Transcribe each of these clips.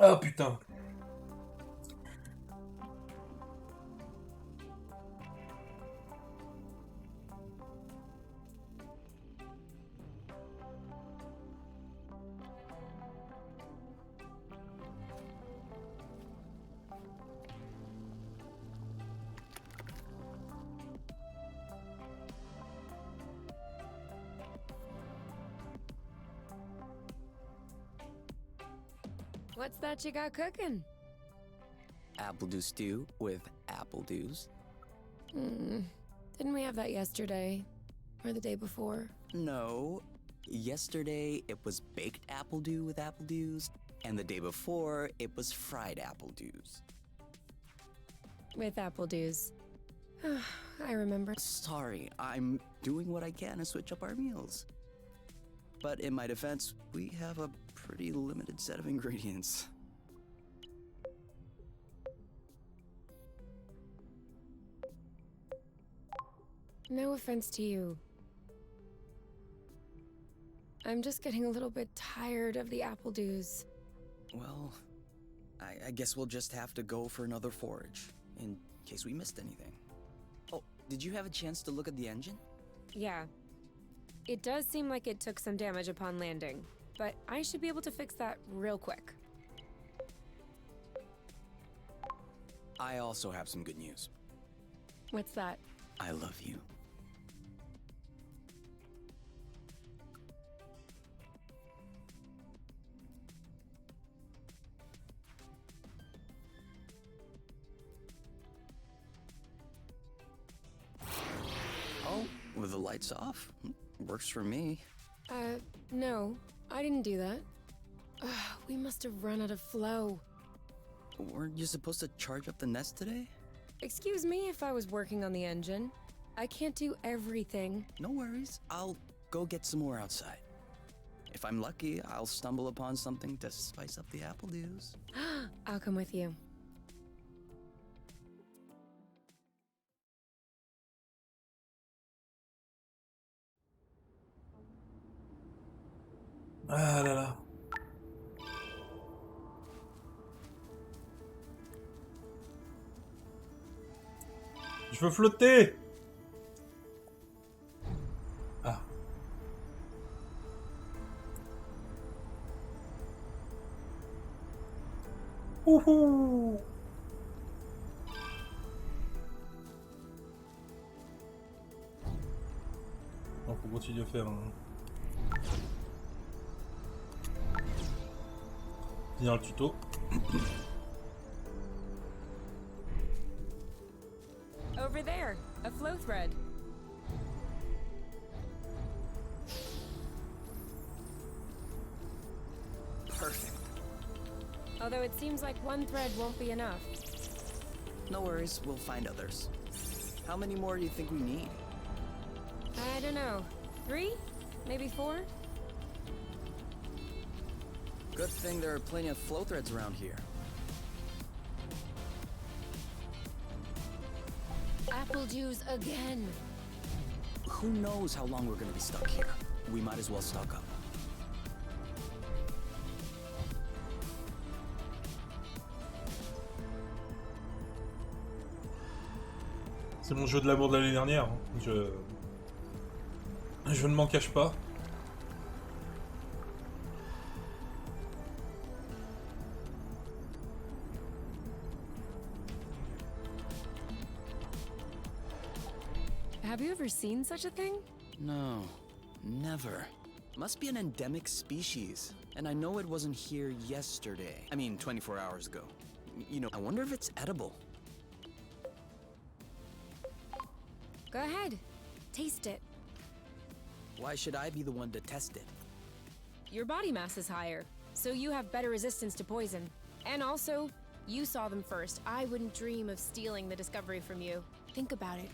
Ah putain. What's that you got cooking? Apple dew stew with apple dews. Didn't we have that yesterday? Or the day before? No. Yesterday, it was baked apple dew with apple dews, and the day before, it was fried apple dews. With apple dews. I remember. Sorry, I'm doing what I can to switch up our meals. But in my defense, we have a pretty limited set of ingredients. No offense to you. I'm just getting a little bit tired of the apple dews. Well, I guess we'll just have to go for another forage, in case we missed anything. Oh, did you have a chance to look at the engine? Yeah. It does seem like it took some damage upon landing, but I should be able to fix that real quick. I also have some good news. What's that? I love you. Oh, with the lights off? Works for me. No. I didn't do that. We must have run out of flow. Weren't you supposed to charge up the nest today? Excuse me if I was working on the engine. I can't do everything. No worries. I'll go get some more outside. If I'm lucky, I'll stumble upon something to spice up the apple dews. I'll come with you. Ah là là. Je veux flotter. Ah. Ouhou. On faut continuer à faire finir le tuto. Over there, a flow thread. Perfect. Although it seems like one thread won't be enough. No worries, we'll find others. How many more do you think we need? I don't know. 3? Maybe 4? Good thing there are plenty of flow threads around here. Apple dews again. Who knows how long we're gonna be stuck here? We might as well stock up. C'est mon jeu de l'amour de l'année dernière. Je ne m'en cache pas. Have you ever seen such a thing? No, never. Must be an endemic species. And I know it wasn't here yesterday. I mean, 24 hours ago. You know, I wonder if it's edible. Go ahead. Taste it. Why should I be the one to test it? Your body mass is higher, so you have better resistance to poison. And also, you saw them first. I wouldn't dream of stealing the discovery from you. Think about it.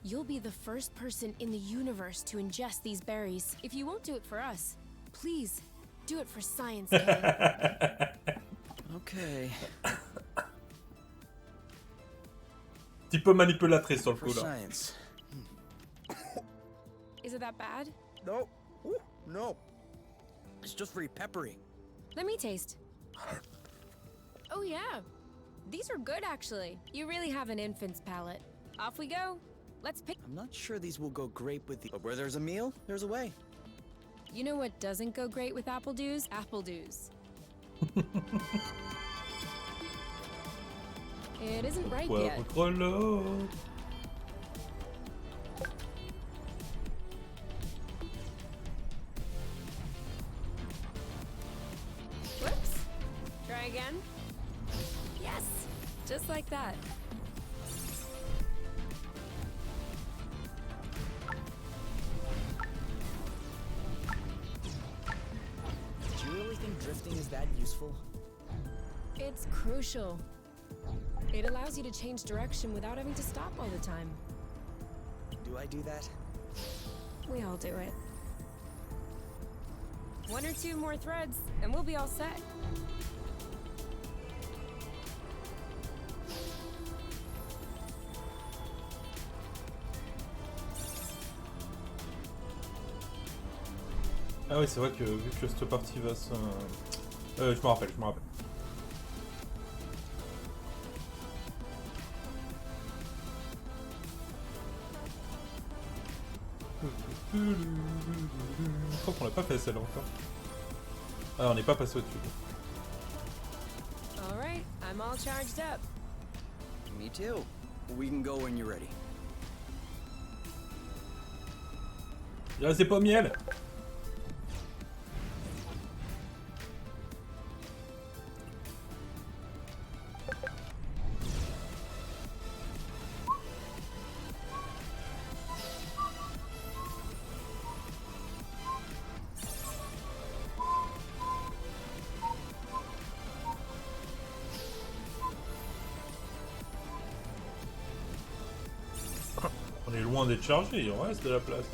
You'll be the first person in the universe to ingest these berries. If you won't do it for us, please, do it for science, Kay. Okay. Petit peu manipulatrice sur le For coup là. science. Is it that bad? No. Ooh, no. It's just very peppery. Let me taste. Oh yeah. These are good actually. You really have an infant's palate. Off we go. Let's pick. I'm not sure these will go great with the. But where there's a meal, there's a way. You know what doesn't go great with apple dews? Apple dews. It isn't ripe yet. Reload. Whoops. Try again. Yes. Just like that. Do you really think drifting is that useful? It's crucial. It allows you to change direction without having to stop all the time. Do I do that? We all do it. One or two more threads, and we'll be all set. Ah oui, c'est vrai que vu que cette partie va se... je me rappelle. Je crois qu'on l'a pas fait celle-là encore. Ah, on n'est pas passé au-dessus. All right, I'm all charged up. Me too. We can go when you're ready. Il reste des pommes miel. On est loin d'être chargé, il en reste de la place.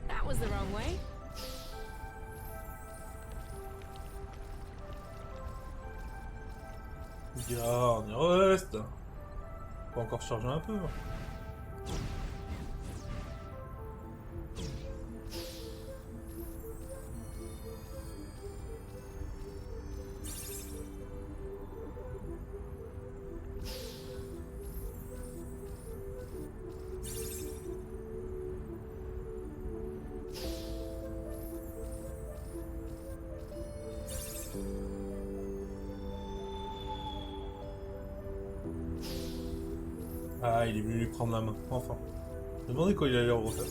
That was the wrong way. Regarde, il en reste. Faut encore charger un peu. Ah, il est venu lui prendre la main, enfin. Je me demandais quand il allait en retard.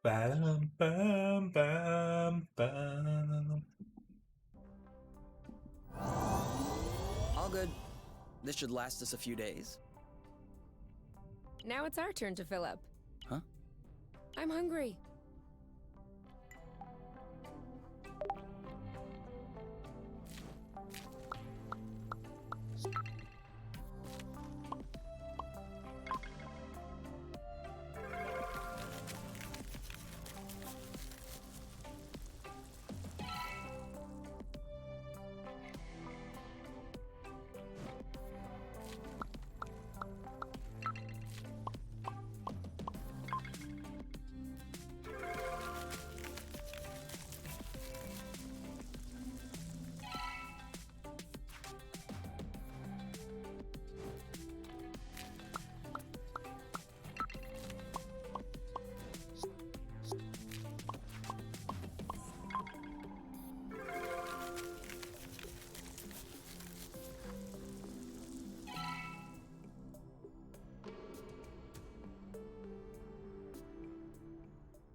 Bam, bam, bam, bam. All good. This should last us a few days. Now it's our turn to fill up. Huh? I'm hungry.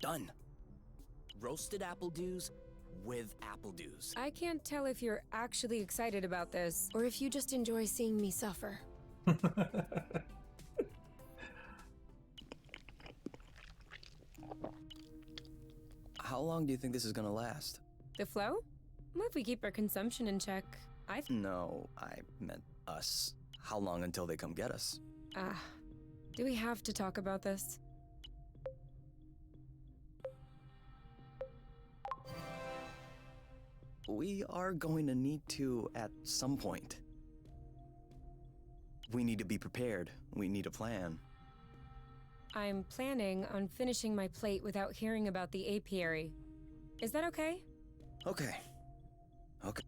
Done. Roasted apple dews with apple dews. I can't tell if you're actually excited about this, or if you just enjoy seeing me suffer. How long do you think this is gonna last? The flow? Well, if we keep our consumption in check, No, I meant us. How long until they come get us? Do we have to talk about this? We are going to need to at some point. We need to be prepared. We need a plan. I'm planning on finishing my plate without hearing about the apiary. Is that okay? Okay. Okay.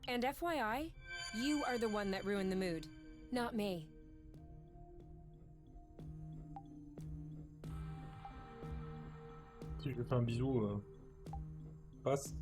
And FYI, you are the one that ruined the mood, not me. Si je lui fais un bisou, passe.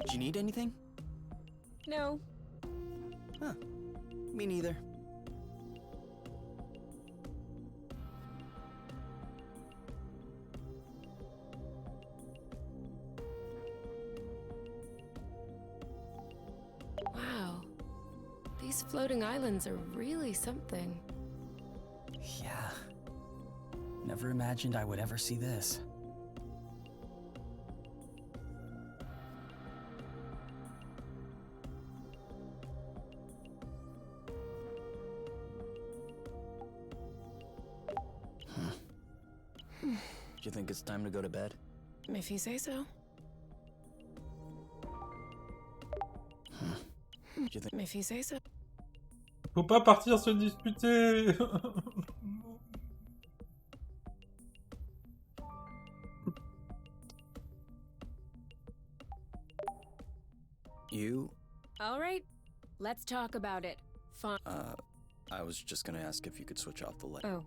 Do you need anything? No. Huh. Me neither. Wow. These floating islands are really something. Yeah. Never imagined I would ever see this. Do you think it's time to go to bed? If you say so. Do you think... If you say so. Faut pas partir se disputer. You? All right, let's talk about it. Fine. I was just gonna ask if you could switch off the light. Oh.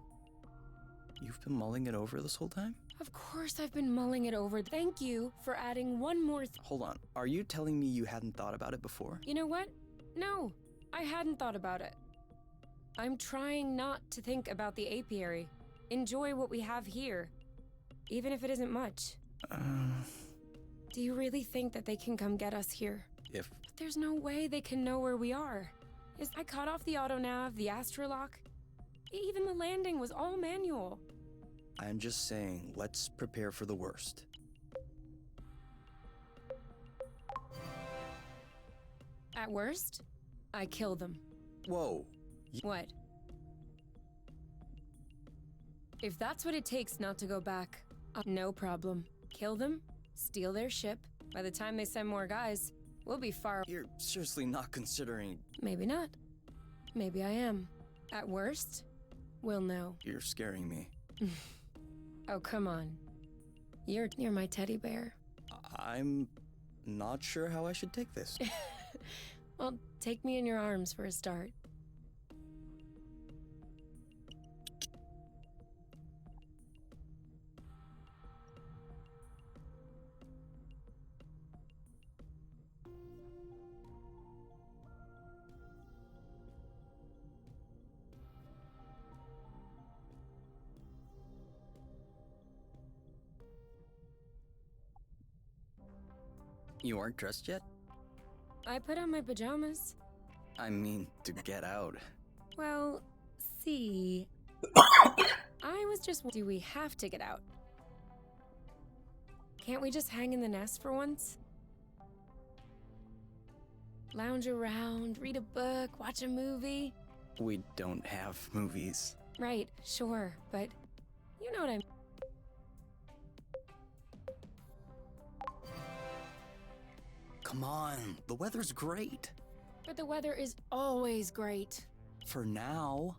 You've been mulling it over this whole time? Of course I've been mulling it over. Thank you for adding one more Hold on. Are you telling me you hadn't thought about it before? You know what? No, I hadn't thought about it. I'm trying not to think about the apiary. Enjoy what we have here, even if it isn't much. Do you really think that they can come get us here? If... But there's no way they can know where we are. I cut off the autonav, the astrolock. Even the landing was all manual. I'm just saying, let's prepare for the worst. At worst, I kill them. Whoa. What? If that's what it takes not to go back, no problem. Kill them, steal their ship. By the time they send more guys, we'll be far. You're seriously not considering... Maybe not. Maybe I am. At worst, we'll know. You're scaring me. Oh, come on. You're my teddy bear. I'm not sure how I should take this. Well, take me in your arms for a start. You aren't dressed yet? I put on my pajamas. I mean, to get out. Well, see. I was just. Do we have to get out? Can't we just hang in the nest for once? Lounge around, read a book, watch a movie? We don't have movies. Right, sure, but you know what I mean. Come on, the weather's great. But the weather is always great. For now.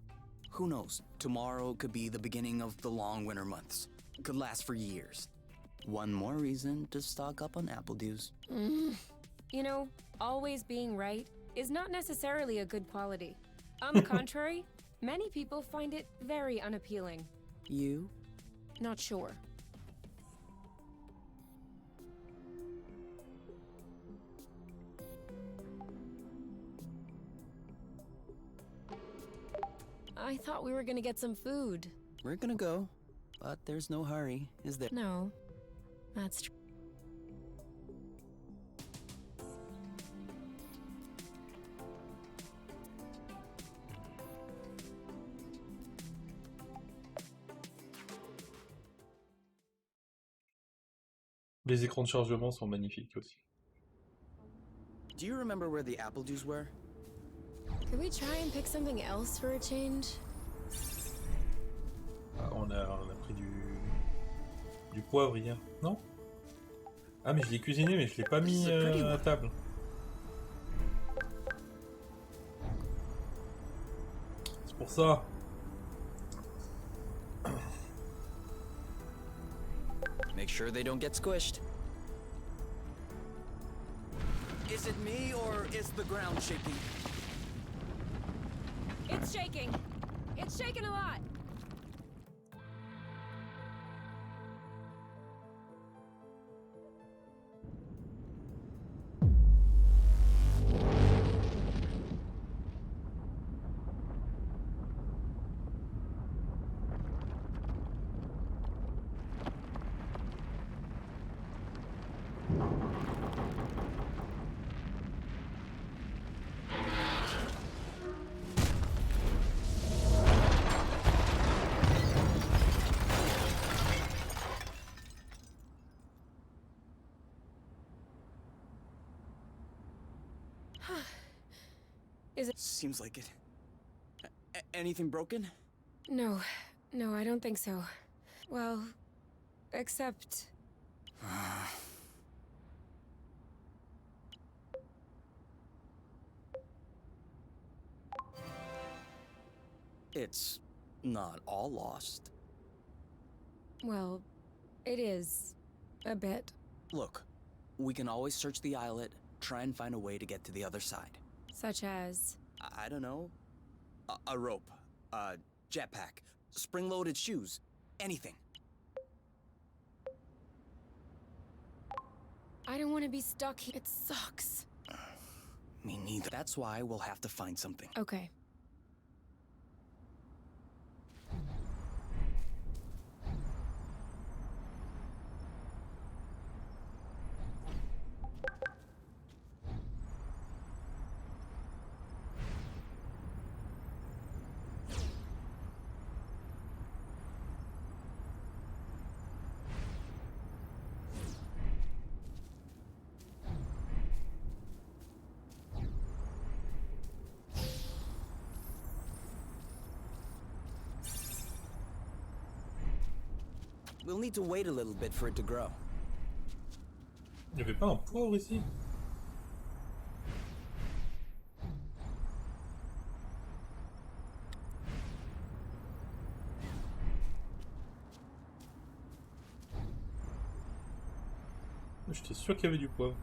Who knows? Tomorrow could be the beginning of the long winter months. Could last for years. One more reason to stock up on apple juice. You know, always being right is not necessarily a good quality. On the contrary, many people find it very unappealing. You? Not sure. I thought we were gonna get some food. We're gonna go, but there's no hurry, is there? No, that's true. Les écrans de chargement sont magnifiques aussi. Do you remember where the apple juice were? Could we try and pick something else for a change? Ah, on a pris du poivre hier, non? Ah mais je l'ai cuisiné mais je l'ai pas mis à table. C'est pour ça. Make sure they don't get squished. Is it me or is the ground shaking? It's shaking. It's shaking a lot. Is it? Seems like it. Anything broken? No, I don't think so. Well, except. It's not all lost. Well, it is. A bit. Look, we can always search the islet, try and find a way to get to the other side. Such as. I don't know. A rope, a jetpack, spring-loaded shoes, anything. I don't want to be stuck here. It sucks. Me neither. That's why we'll have to find something. Okay. We'll need to wait a little bit for it to grow. Il y avait pas un poivre ici? J'étais sûr qu'il y avait du poivre.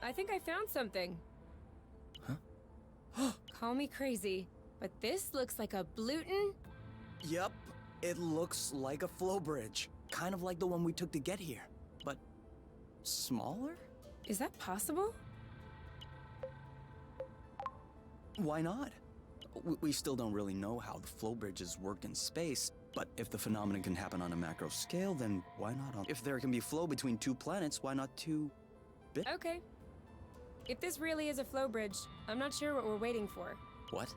I think I found something. Huh? Call me crazy, but this looks like a Bluton. Yep, it looks like a flow bridge. Kind of like the one we took to get here, but smaller? Is that possible? Why not? We still don't really know how the flow bridges work in space, but if the phenomenon can happen on a macro scale, then why not on... If there can be flow between two planets, why not two... Okay. If this really is a flow bridge, I'm not sure what we're waiting for. What?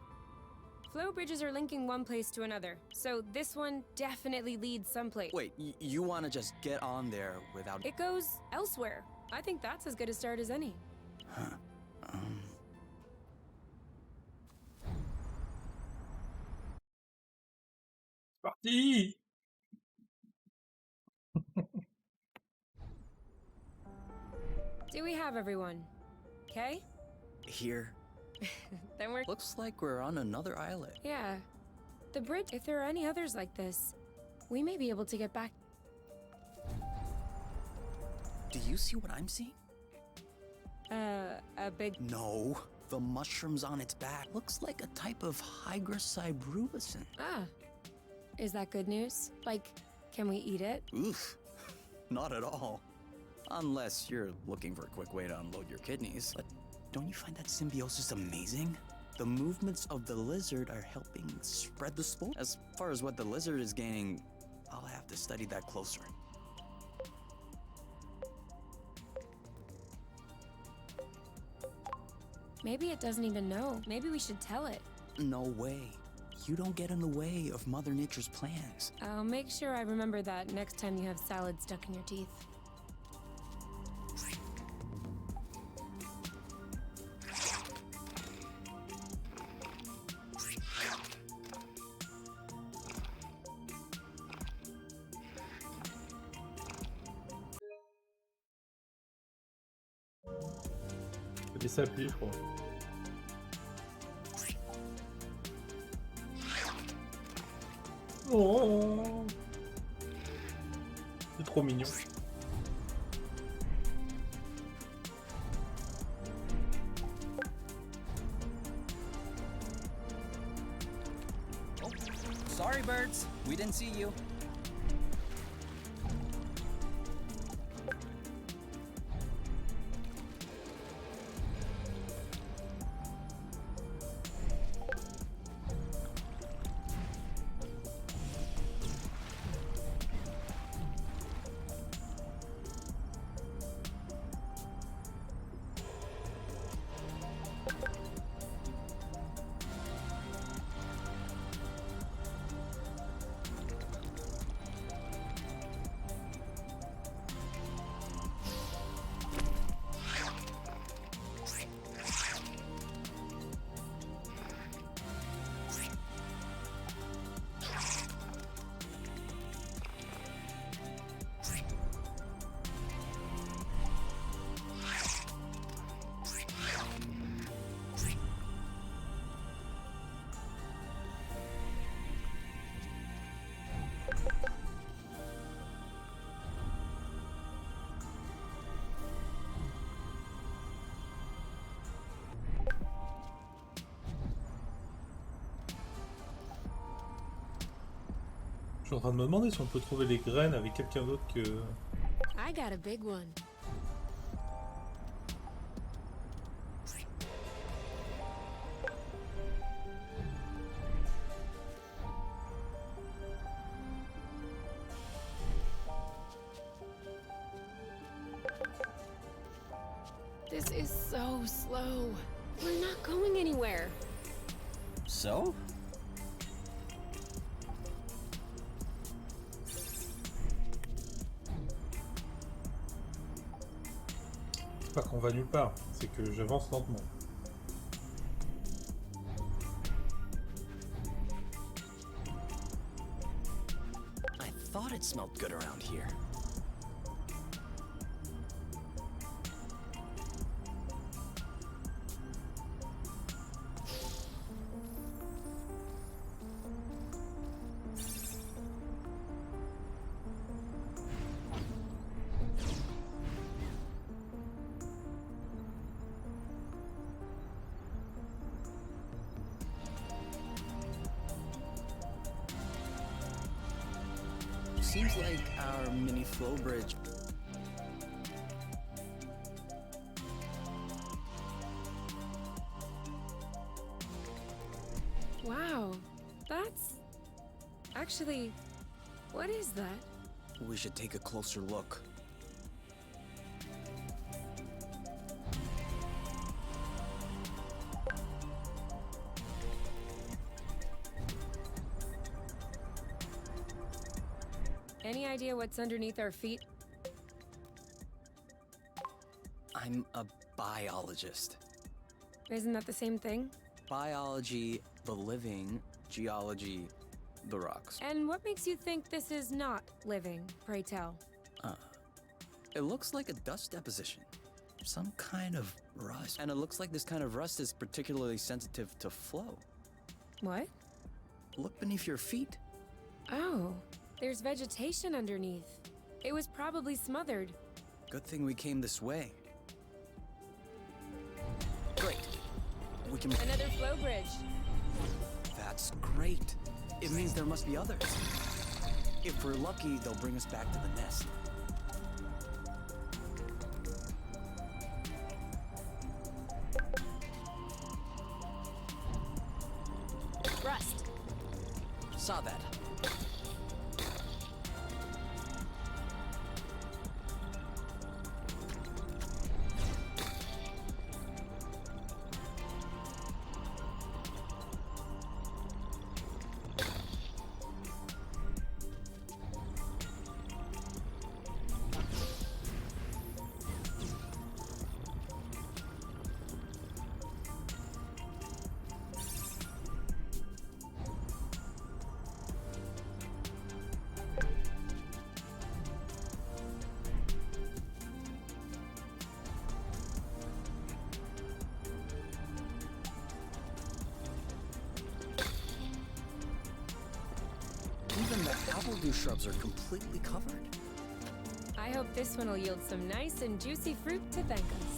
Flow bridges are linking one place to another, so this one definitely leads someplace. Wait, you want to just get on there without... It goes elsewhere. I think that's as good a start as any. Huh. Parti! Do we have everyone? Okay? Here. Then we're... Looks like we're on another islet. Yeah. The bridge, if there are any others like this, we may be able to get back. Do you see what I'm seeing? A big... No. The mushrooms on its back. Looks like a type of hygroscybrubicin. Ah. Is that good news? Like, can we eat it? Oof. Not at all. Unless you're looking for a quick way to unload your kidneys. But don't you find that symbiosis amazing? The movements of the lizard are helping spread the spore. As far as what the lizard is gaining, I'll have to study that closer. Maybe it doesn't even know. Maybe we should tell it. No way. You don't get in the way of Mother Nature's plans. I'll make sure I remember that next time you have salad stuck in your teeth. Faut laisser appuyer, je crois. Oh, c'est trop mignon. Oh, sorry, birds. We didn't see you. Je suis en train de me demander si on peut trouver les graines avec quelqu'un d'autre que... I got a big one. This is so slow. We're not going anywhere. So? C'est pas qu'on va nulle part, c'est que j'avance lentement. I thought it smelled good around here. Seems like our mini flow bridge. Wow, that's... Actually, what is that? We should take a closer look. Any idea what's underneath our feet? I'm a biologist. Isn't that the same thing? Biology, the living, geology, the rocks. And what makes you think this is not living, pray tell? It looks like a dust deposition. Some kind of rust. And it looks like this kind of rust is particularly sensitive to flow. What? Look beneath your feet. Oh, there's vegetation underneath. It was probably smothered. Good thing we came this way. Great. We can... Another flow bridge. That's great. It means there must be others. If we're lucky, they'll bring us back to the nest. Rust. Saw that. appledew shrubs are completely covered. I hope this one will yield some nice and juicy fruit to thank us.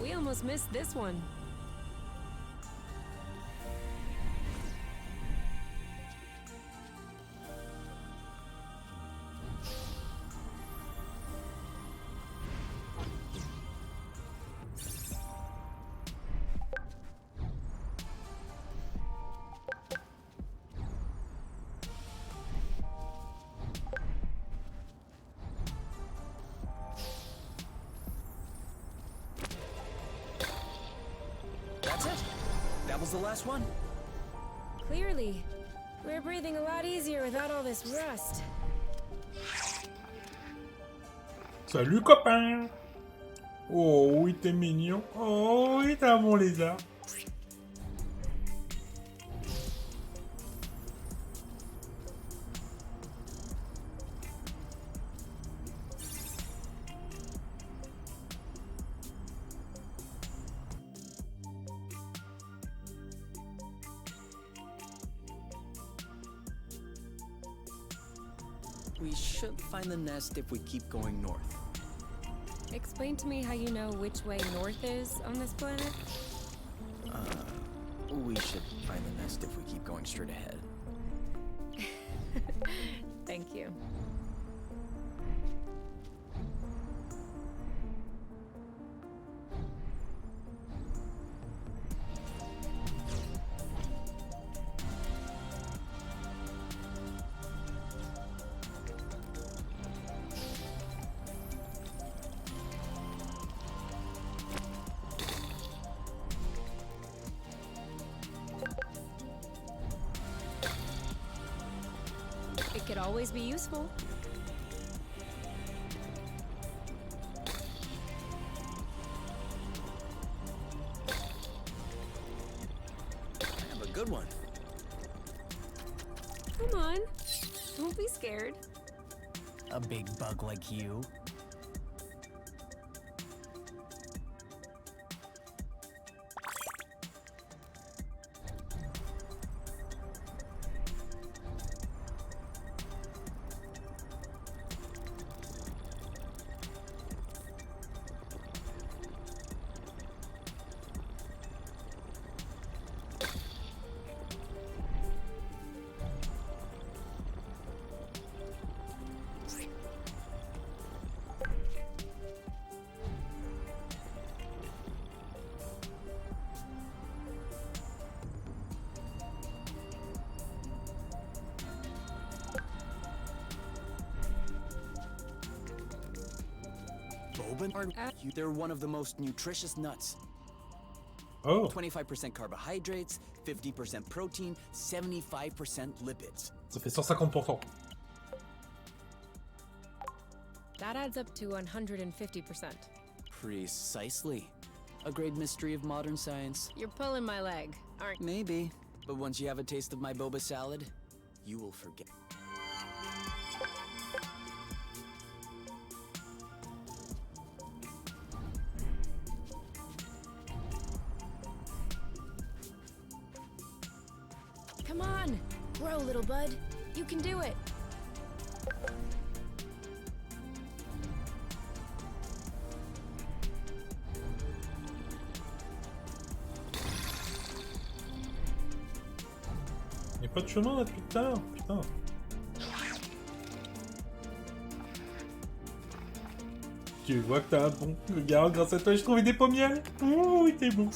We almost missed this one. That's it. That was the last one. Clearly, we're breathing a lot easier without all this rust. Salut copain! Oh oui t'es mignon. Oh oui t'es un bon lézard. We should find the nest if we keep going north. Explain to me how you know which way north is on this planet? We should find the nest if we keep going straight ahead. Thank you. It could always be useful. I have a good one. Come on. Don't be scared. A big bug like you. They're one of the most nutritious nuts. Oh, 25% carbohydrates, 50% protein, 75% lipids. ça fait 150%. That adds up to 150%. Precisely. A great mystery of modern science. You're pulling my leg, aren't you? Maybe, but once you have a taste of my boba salad, you will forget. Come on, grow, little bud. You can do it. Y'a pas de chemin là depuis tout à l'heure, putain. Tu vois que t'as un bon. Regarde, grâce à toi, j'ai trouvé des pommiers. Oh, t'es bon.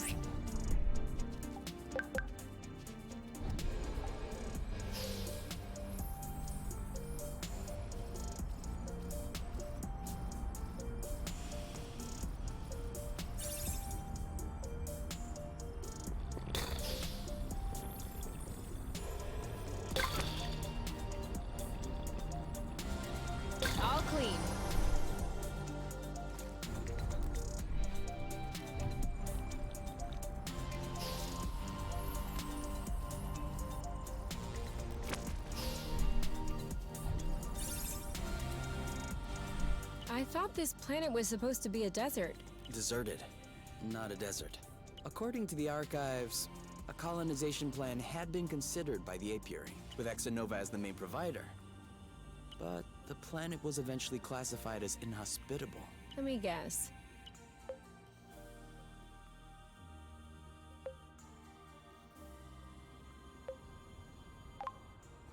All clean. I thought this planet was supposed to be a desert. Deserted, not a desert. According to the archives, a colonization plan had been considered by the apiary, with Exonova as the main provider. But the planet was eventually classified as inhospitable. Let me guess.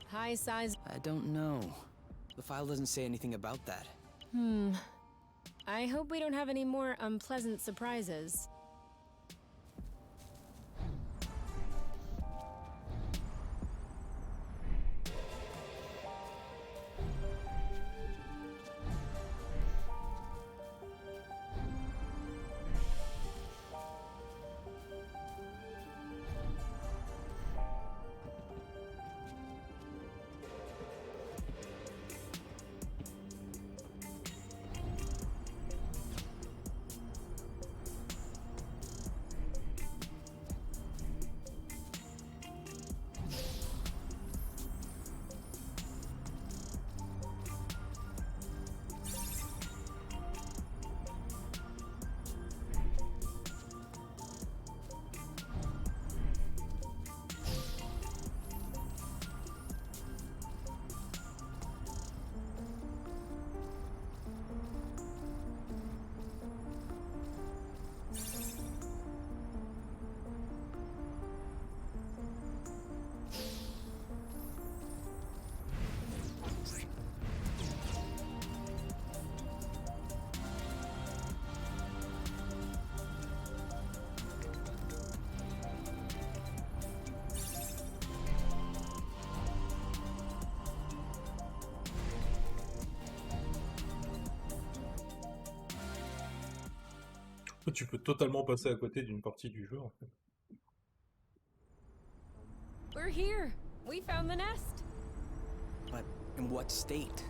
High size. I don't know. The file doesn't say anything about that. I hope we don't have any more unpleasant surprises. Tu peux totalement passer à côté d'une partie du jeu en fait. We're here. We found the nest. But in what state?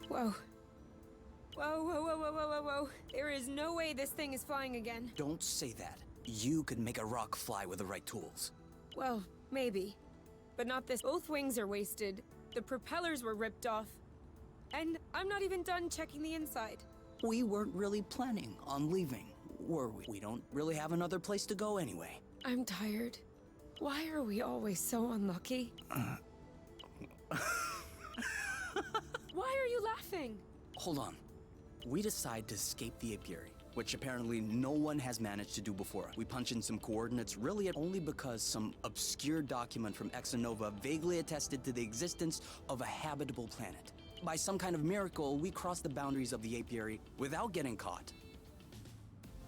Whoa. Whoa, whoa, whoa, whoa, whoa, whoa, whoa. There is no way this thing is flying again. Don't say that. You could make a rock fly with the right tools. Well, maybe. But not this. Both wings are wasted. The propellers were ripped off. And I'm not even done checking the inside. We weren't really planning on leaving, were we? We don't really have another place to go anyway. I'm tired. Why are we always so unlucky? Why are you laughing? Hold on. We decide to escape the apiary, which apparently no one has managed to do before. We punch in some coordinates really only because some obscure document from Exonova vaguely attested to the existence of a habitable planet. By some kind of miracle, we cross the boundaries of the apiary without getting caught.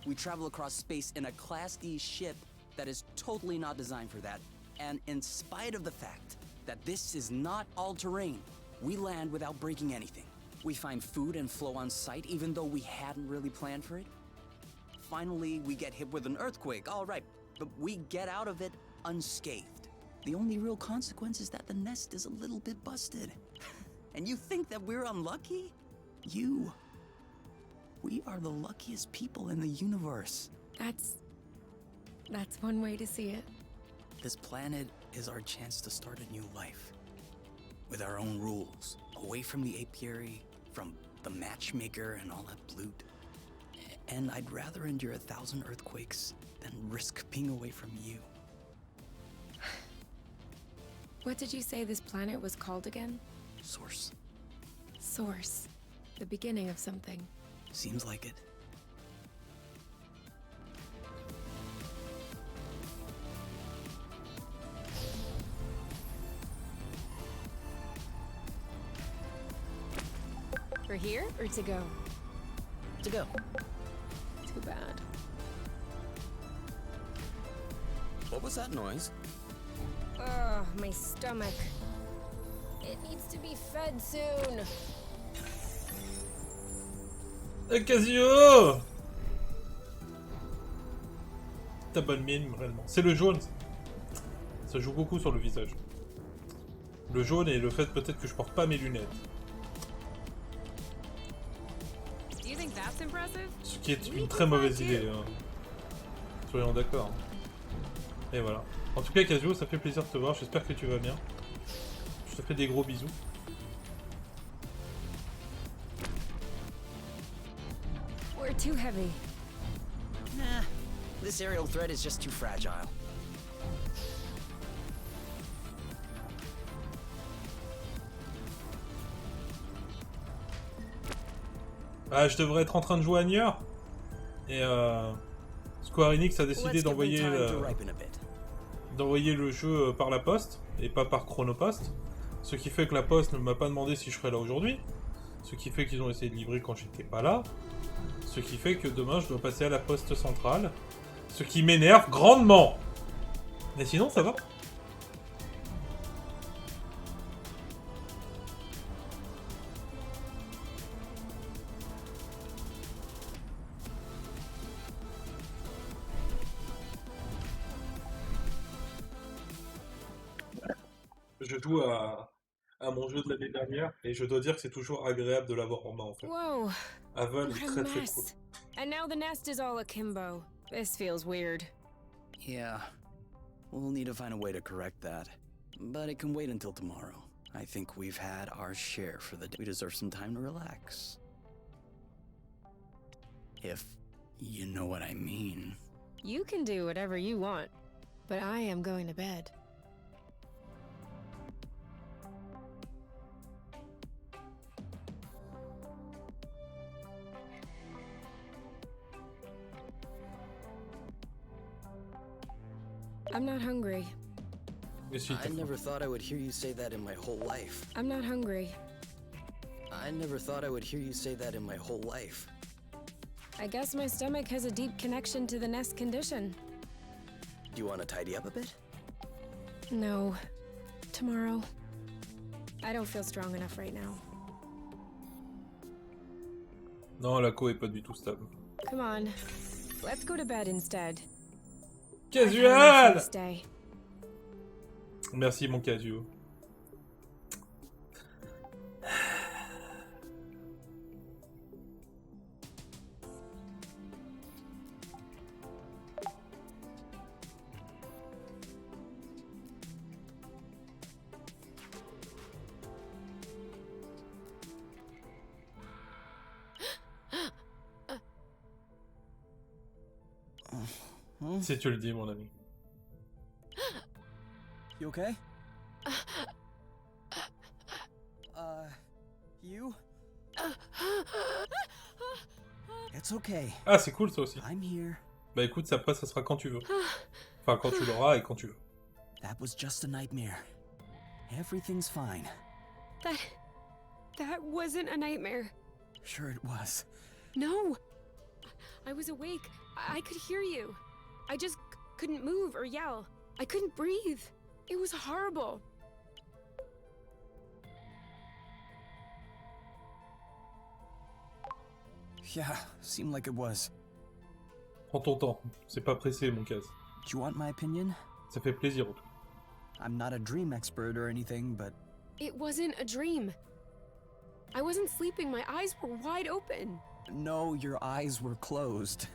We travel across space in a Class D ship that is totally not designed for that. And in spite of the fact that this is not all-terrain, we land without breaking anything. We find food and flow on site even though we hadn't really planned for it. Finally, we get hit with an earthquake, all right, but we get out of it unscathed. The only real consequence is that the nest is a little bit busted. And you think that we're unlucky? We are the luckiest people in the universe. That's one way to see it. This planet is our chance to start a new life. With our own rules, away from the apiary, from the matchmaker and all that loot. And I'd rather endure 1,000 earthquakes than risk being away from you. What did you say this planet was called again? Source. Source. The beginning of something. Seems like it. here or to go? To go. Too bad. What was that noise? Ugh, my stomach. It needs to be fed soon. Casio! Ta bonne mine, réellement. C'est le jaune. Ça joue beaucoup sur le visage. Le jaune et le fait peut-être que je porte pas mes lunettes. Do you think that's impressive? Ce qui est une très mauvaise idée. Hein. Soyons d'accord. Et voilà. En tout cas, Casio, ça fait plaisir de te voir. J'espère que tu vas bien. Je te fais des gros bisous. We're too heavy. Nah, this aerial thread is just too fragile. Ah, je devrais être en train de jouer à Nier. Et Square Enix a décidé Let's give them d'envoyer time to ripen a bit. le jeu par la poste et pas par chronopost. Ce qui fait que la poste ne m'a pas demandé si je serais là aujourd'hui. Ce qui fait qu'ils ont essayé de livrer quand j'étais pas là. Ce qui fait que demain je dois passer à la poste centrale. Ce qui m'énerve grandement. Mais sinon ça va. Je joue à mon jeu de l'année dernière et je dois dire que c'est toujours agréable de l'avoir en main en fait. Whoa, Aval what est a très très cool. mess. And now the nest is all akimbo. This feels weird. Yeah. We'll need to find a way to correct that. But it can wait until tomorrow. I think we've had our share for the day. We deserve some time to relax. If you know what I mean. You can do whatever you want, but I am going to bed. I'm not hungry. Mais si, I t'as faim. never thought I would hear you say that in my whole life. I'm not hungry. I never thought I would hear you say that in my whole life. I guess my stomach has a deep connection to the nest condition. Do you want to tidy up a bit? No. Tomorrow. I don't feel strong enough right now. Non, la co est pas du tout stable. Come on. Let's go to bed instead. Casual! Nice day. Merci mon Casio. Si tu le dis, mon ami. You okay? You? It's okay. Ah, c'est cool ça aussi. I'm here. Bah écoute, ça après, ça sera quand tu veux. Enfin, quand tu l'auras et quand tu veux. That was just a nightmare. Everything's fine. That wasn't a nightmare. Sure it was. No. I was awake. I could hear you. I just couldn't move or yell. I couldn't breathe. It was horrible. Yeah, seemed like it was. Prends ton temps. C'est pas pressé, mon Cas. Do you want my opinion? Ça fait plaisir. Autour. I'm not a dream expert or anything, but It wasn't a dream. I wasn't sleeping. My eyes were wide open. no, your eyes were closed.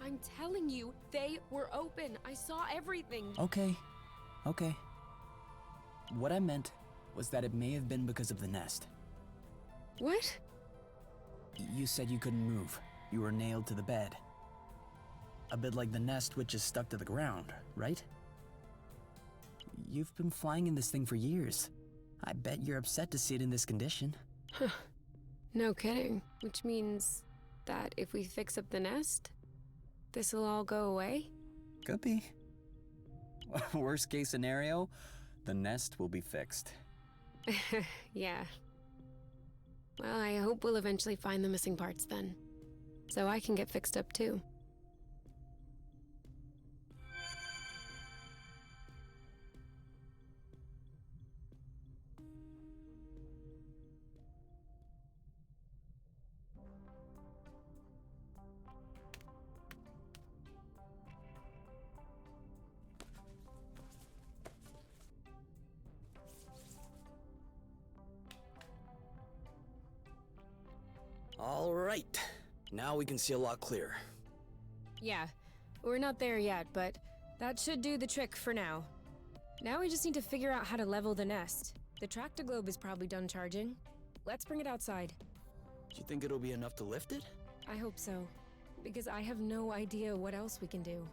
I'm telling you, they were open. I saw everything. Okay. What I meant was that it may have been because of the nest. What? You said you couldn't move. You were nailed to the bed. A bit like the nest which is stuck to the ground, right? You've been flying in this thing for years. I bet you're upset to see it in this condition. No kidding. Which means that if we fix up the nest, this'll all go away? Could be. Worst case scenario, the nest will be fixed. Yeah. Well, I hope we'll eventually find the missing parts then. So I can get fixed up too. All right. Now we can see a lot clearer. Yeah, we're not there yet, but that should do the trick for now. Now we just need to figure out how to level the nest. The tractoglobe is probably done charging. Let's bring it outside. Do you think it'll be enough to lift it? I hope so, because I have no idea what else we can do.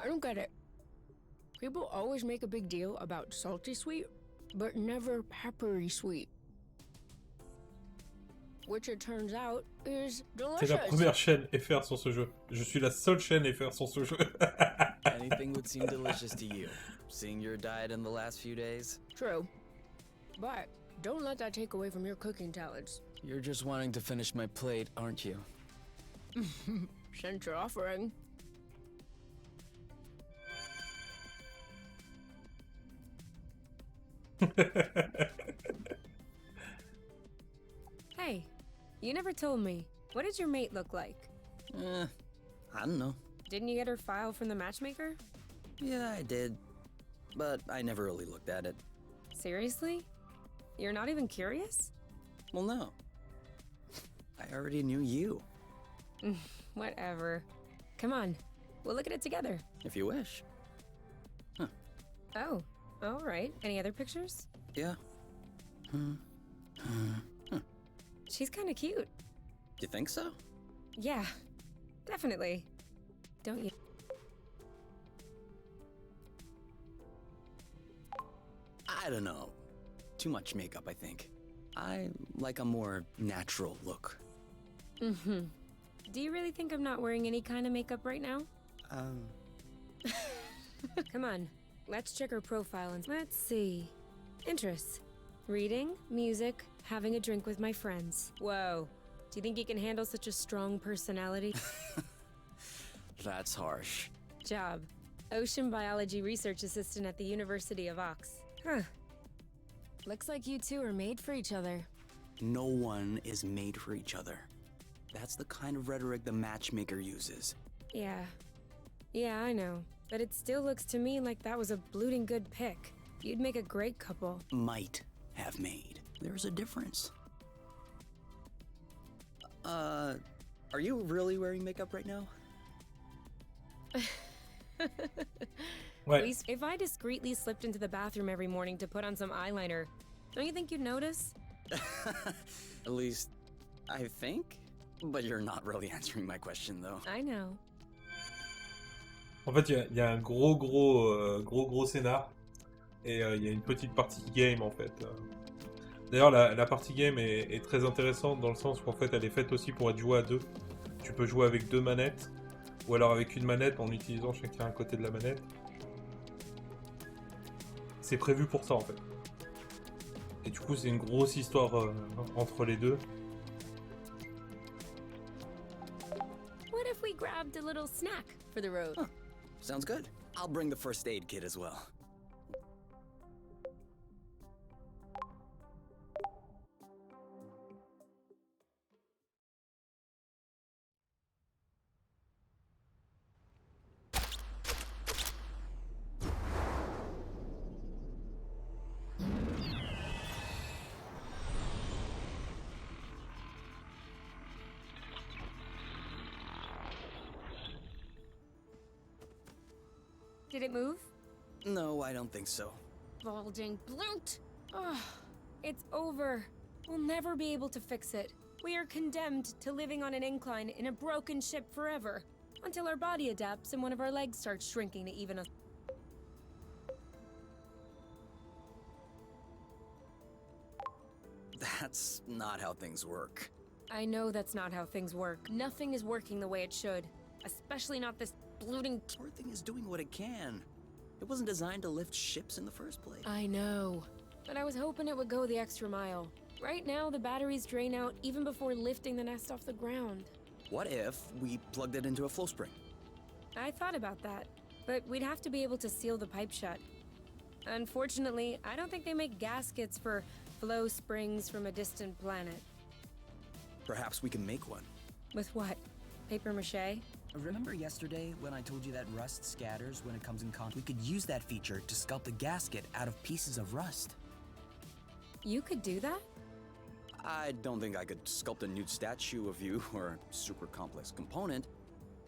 I don't get it. People always make a big deal about salty sweet, but never peppery sweet. Which it turns out is T'es la delicious. première chaîne FR sur ce jeu. Je suis la seule chaîne FR sur ce jeu. Anything would seem delicious to you, seeing your diet in the last few days. True. But don't let that take away from your cooking talents. You're just wanting to finish my plate, aren't you? Since you're offering. Hey, you never told me. What did your mate look like? I don't know. Didn't you get her file from the matchmaker? Yeah, I did. But I never really looked at it. Seriously? You're not even curious? Well, no. I already knew you, Whatever. Come on, we'll look at it together. if you wish. Oh, all right. Any other pictures? Yeah. She's kind of cute. You think so? Yeah, definitely. Don't you? I don't know. Too much makeup, I think. I like a more natural look. Mm-hmm. Do you really think I'm not wearing any kind of makeup right now? Come on, let's check her profile and let's see. Interests. Reading, music, having a drink with my friends. Whoa. Do you think you can handle such a strong personality? That's harsh. Job. Ocean biology research assistant at the University of Ox. Huh. Looks like you two are made for each other. No one is made for each other. That's the kind of rhetoric the matchmaker uses. Yeah. Yeah, I know. But it still looks to me like that was a blooting good pick. You'd make a great couple. Might have made. There's a difference. Are you really wearing makeup right now? Ouais. If I discreetly slipped into the bathroom every morning to put on some eyeliner, don't you think you'd notice? At least, I think. But you're not really answering my question, though. I know. En fait, il y a un gros scénar. Et il y a une petite partie game, en fait. D'ailleurs, la partie game est très intéressante dans le sens qu'en fait, elle est faite aussi pour être jouée à deux. Tu peux jouer avec deux manettes. Ou alors avec une manette en utilisant chacun un côté de la manette. C'est prévu pour ça, en fait. Et du coup, c'est une grosse histoire entre les deux. What if we grabbed a little snack for the road? Huh. Sounds good. I'll bring the first aid kit as well. Did it move? No, I don't think so. Balding bloat! Ugh, it's over. We'll never be able to fix it. We are condemned to living on an incline in a broken ship forever, until our body adapts and one of our legs starts shrinking to even us. That's not how things work. I know that's not how things work. Nothing is working the way it should. Especially not this bloating... Poor thing is doing what it can. It wasn't designed to lift ships in the first place. I know. But I was hoping it would go the extra mile. Right now, the batteries drain out even before lifting the nest off the ground. What if we plugged it into a flow spring? I thought about that, but we'd have to be able to seal the pipe shut. Unfortunately, I don't think they make gaskets for flow springs from a distant planet. Perhaps we can make one. With what? Paper mache? Remember yesterday when I told you that rust scatters when it comes in contact? We could use that feature to sculpt a gasket out of pieces of rust. You could do that? I don't think I could sculpt a nude statue of you or a super complex component,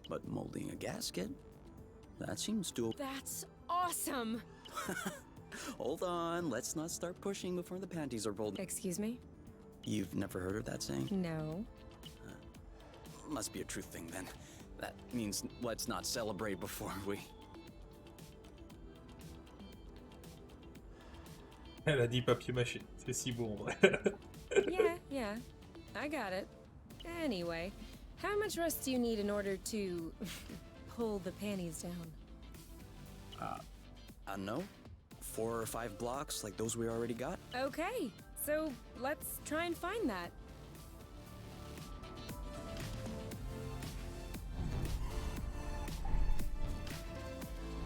but molding a gasket? That seems doable. That's awesome! Hold on, let's not start pushing before the panties are pulled. Excuse me? You've never heard of that saying? No. Must be a true thing then. That means let's not celebrate before we... Elle a dit papier mâché. C'est si beau en vrai. Yeah. I got it. Anyway, how much rust do you need in order to pull the panties down? I don't know. 4 or 5 blocks like those we already got? Okay, so let's try and find that.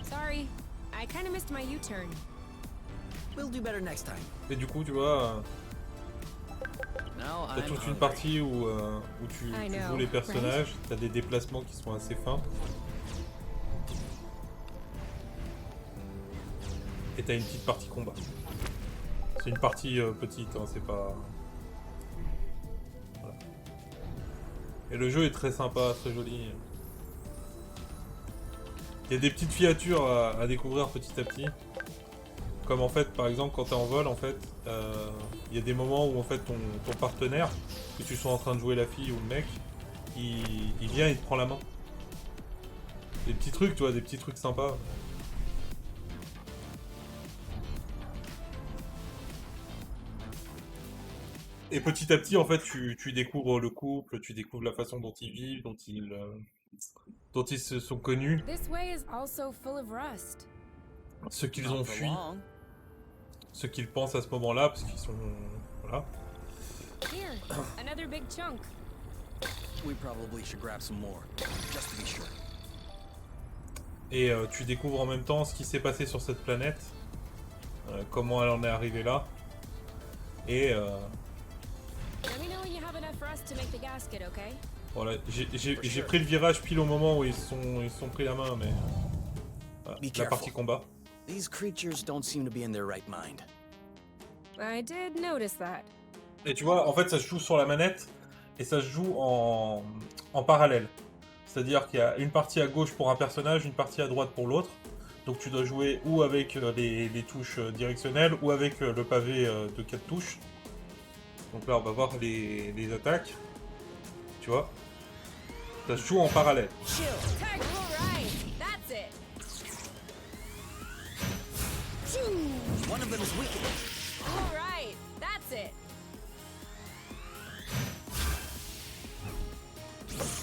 Sorry, I kind of missed my U-turn. We'll do better next time. Et du coup, tu vois, Now t'as I'm toute une hungry. partie où tu know, joues les personnages, t'as des déplacements qui sont assez fins. Et t'as une petite partie combat. C'est une partie petite, hein, c'est pas... Voilà. Et le jeu est très sympa, très joli. Il y a des petites filatures à découvrir petit à petit. Comme en fait, par exemple, quand t'es en vol, en fait, il y a des moments où en fait ton partenaire, que tu sois en train de jouer la fille ou le mec, il vient et il te prend la main. Des petits trucs, tu vois, des petits trucs sympas. Et petit à petit, en fait, tu découvres le couple, tu découvres la façon dont ils vivent, dont ils se sont connus, This way is also full of rust. ce qu'ils Not ont for fui, long. ce qu'ils pensent à ce moment-là, parce qu'ils sont... Voilà. Here, another big chunk. We probably should grab some more, just to be sure. Et tu découvres en même temps ce qui s'est passé sur cette planète, comment elle en est arrivée là, et Let me know when you have enough rust to make the gasket, okay? voilà, j'ai pris le virage pile au moment où ils se sont pris la main, mais voilà, Be la partie careful. combat. These creatures don't seem to be in their right mind. I did notice that. Et tu vois, en fait, ça se joue sur la manette et ça se joue en parallèle. C'est-à-dire qu'il y a une partie à gauche pour un personnage, une partie à droite pour l'autre. Donc tu dois jouer ou avec les touches directionnelles ou avec le pavé de 4 touches. Donc là, on va voir les attaques. Tu vois, ça se joue en parallèle. Tag, alright, that's it. One of them is wicked. Alright, that's it.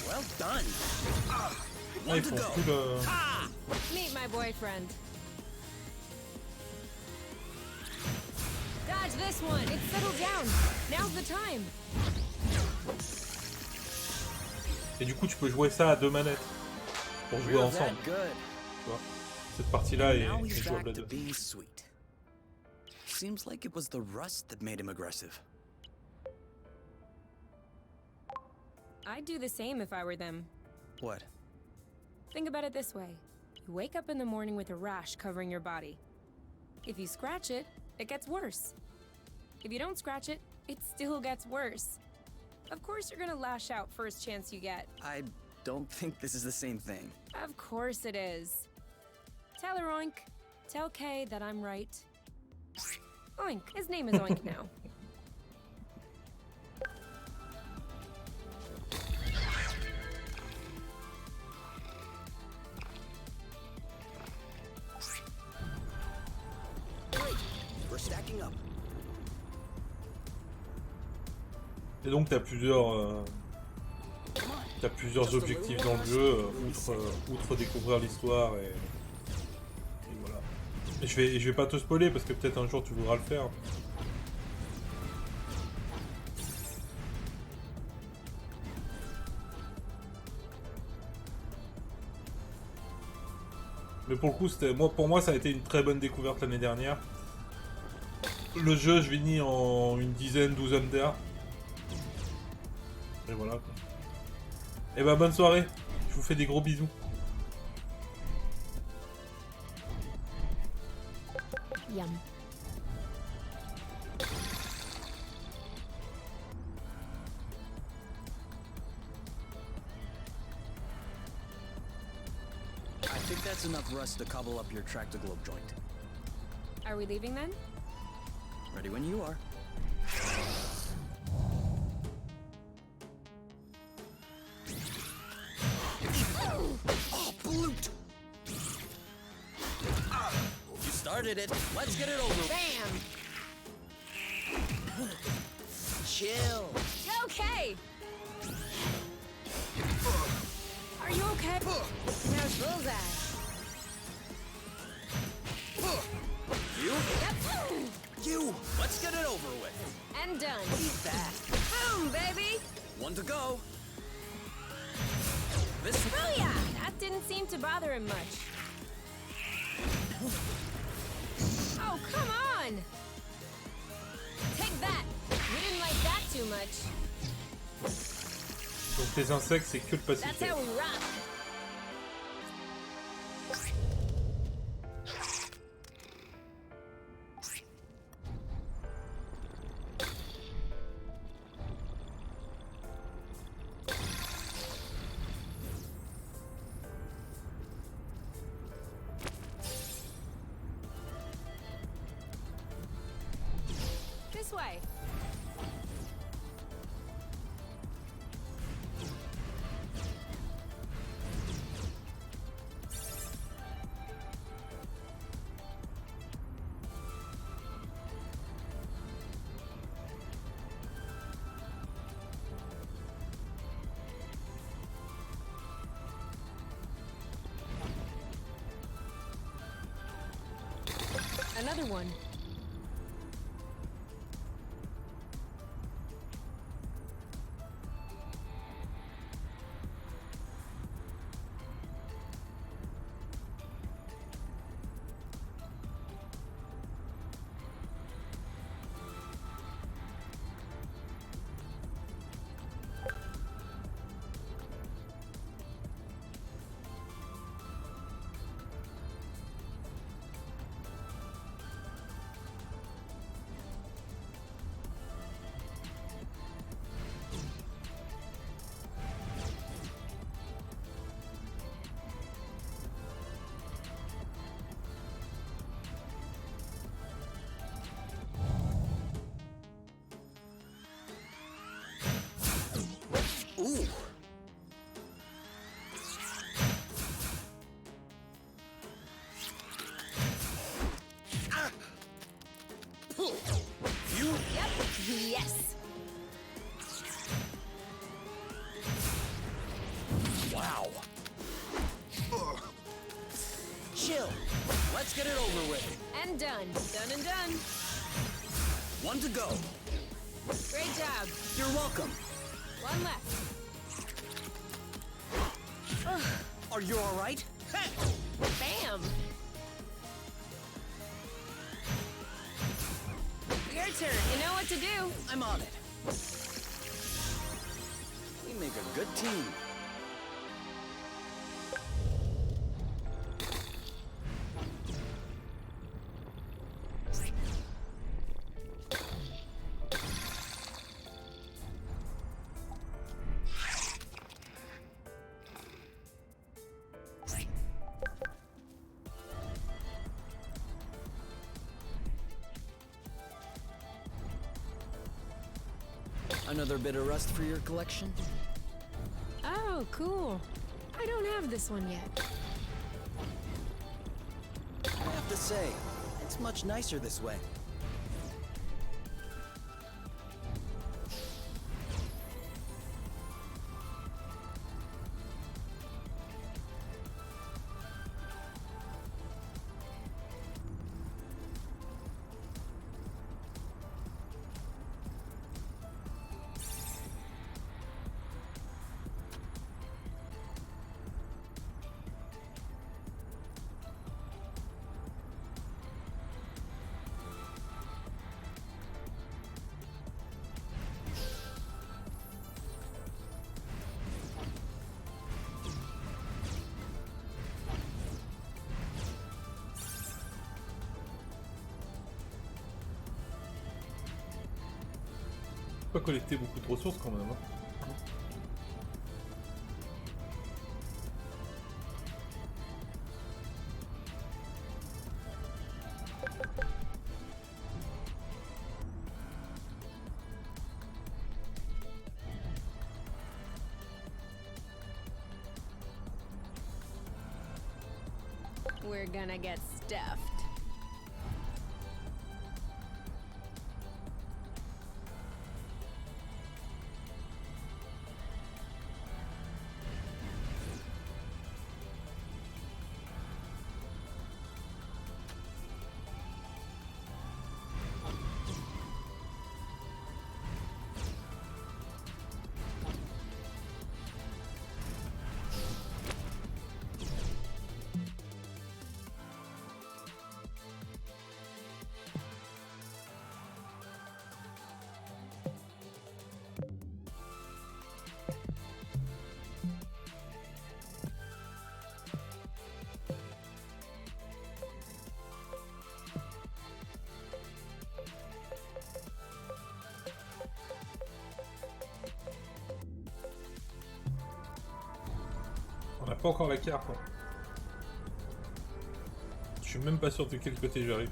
Well done. Ah, One ils to font go. plus le... Ah! Meet my boyfriend. Dodge this one. It's settled down. Now's the time. Et du coup, tu peux jouer ça à 2 manettes pour jouer We're ensemble. that good. Tu vois, cette partie-là est Now he's jouable à back to 2. being sweet. Seems like it was the rust that made him aggressive. I'd do the same if I were them. What? Think about it this way. You wake up in the morning with a rash covering your body. If you scratch it, it gets worse. If you don't scratch it, it still gets worse. Of course you're gonna lash out first chance you get. I don't think this is the same thing. Of course it is. Tell her Oink. Tell Kay that I'm right. Oink. His name is Oink now. Great. We're stacking up. Et donc t'as plusieurs objectifs dans le jeu, outre découvrir l'histoire et voilà. Et je vais pas te spoiler parce que peut-être un jour tu voudras le faire. Mais pour le coup, pour moi, ça a été une très bonne découverte l'année dernière. Le jeu, je finis en une douzaine d'heures. Et voilà. Et bah bonne soirée. Je vous fais des gros bisous. Yum. I think that's enough rust to cobble up your tractor-globe joint. Are we leaving then? Ready when you are. Oh, bloot! You started it. Let's get it over. Bam! Chill. Okay! Are you okay? Now bullseye. You? Yep. You! Let's get it over with. And done. Eat that. Boom, baby! One to go. This. Oh yeah! That didn't seem to bother him much. Oh, come on! Take that! You didn't like that too much. Donc les insectes, c'est que le That's Pacifique. how we rock. This way. Another one. Ooh. Ah. You. Yep. Yes. Wow. Chill. Let's get it over with. And done. Done and done. One to go. Great job. You're welcome. One left. Are you all right? Bam! Your turn. You know what to do. I'm on it. We make a good team. Another bit of rust for your collection? Oh, cool. I don't have this one yet. I have to say, it's much nicer this way. Pas collecter beaucoup de ressources quand même. Hein. We're gonna get stuffed. On n'a pas encore la carte. Hein. Je suis même pas sûr de quel côté j'arrive.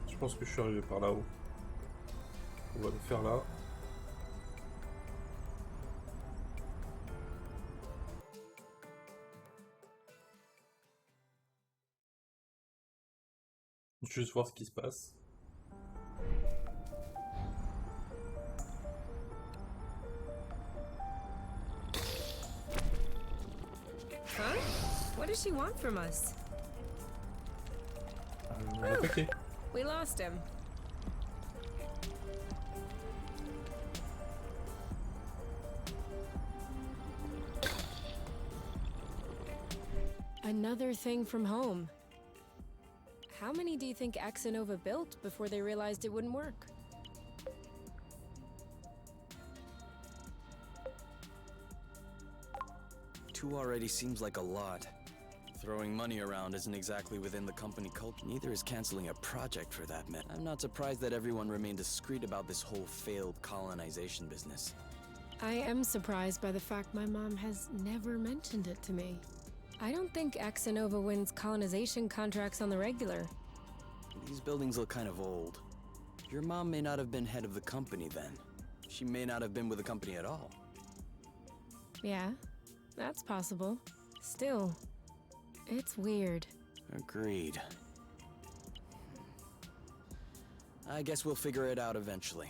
Je pense que je suis arrivé par là-haut. On va le faire là. Juste voir ce qui se passe. Huh? What does she want from us? Attaquer. We lost him. Another thing from home. How many do you think Axanova built before they realized it wouldn't work? Two already seems like a lot. Throwing money around isn't exactly within the company culture. Neither is canceling a project for that matter. I'm not surprised that everyone remained discreet about this whole failed colonization business. I am surprised by the fact my mom has never mentioned it to me. I don't think Axanova wins colonization contracts on the regular. These buildings look kind of old. Your mom may not have been head of the company then. She may not have been with the company at all. Yeah, that's possible. Still, it's weird. Agreed. I guess we'll figure it out eventually.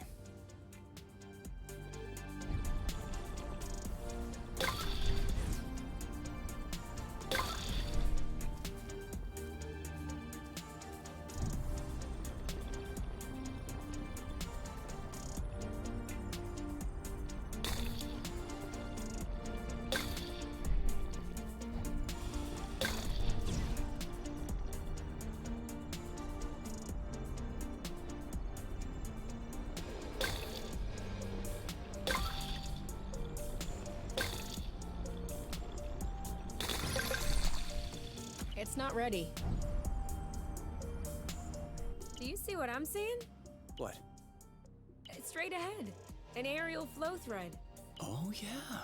It's not ready. Do you see what I'm seeing? What? It's straight ahead. An aerial flow thread. Oh, yeah.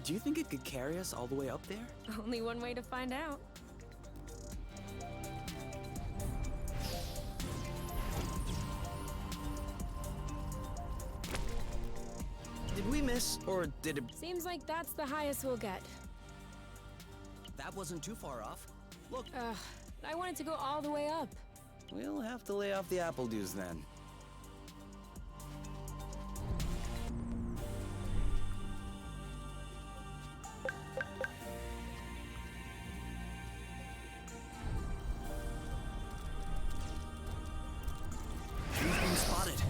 Do you think it could carry us all the way up there? Only one way to find out. this, or did it... Seems like that's the highest we'll get. That wasn't too far off. Look, I wanted to go all the way up. we'll have to lay off the apple juice then. He's been spotted.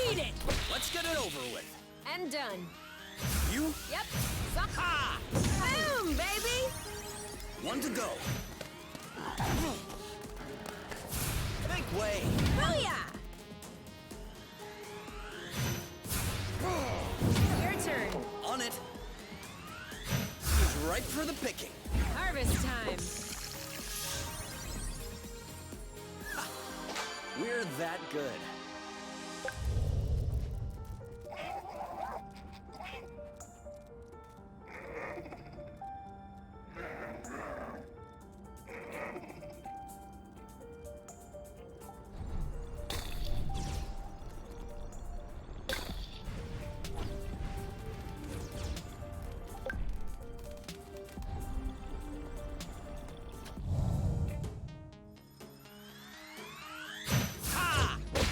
Eat it! Let's get it over with. And done. You? Yep. Ha! Boom, baby! One to go. Make way. Booyah! Your turn. On it. He's ripe for the picking. Harvest time. We're that good.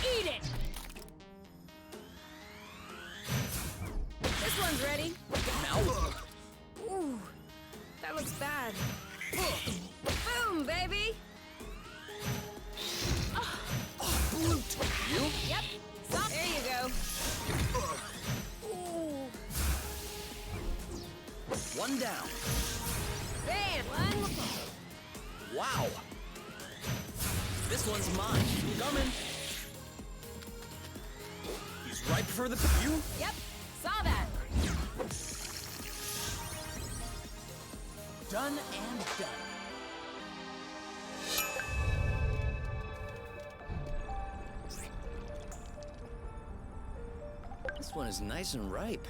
Eat it! This one's ready. Now, Ooh, that looks bad. Boom, baby! brute. You? Yep. Stop. There you go. Ooh. One down. Bam! One. Wow. This one's mine. Coming. He's ripe for the... You? Yep. Saw that. Done and done. This one is nice and ripe.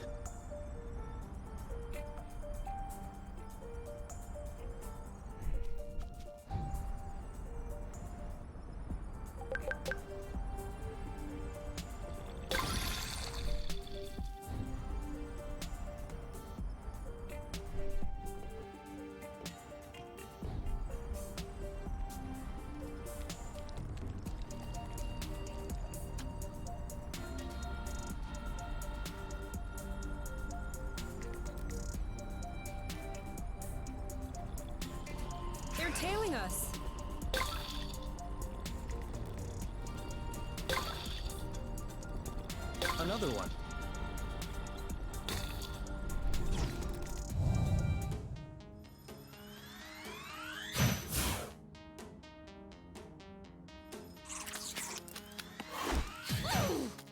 They're tailing us. Another one.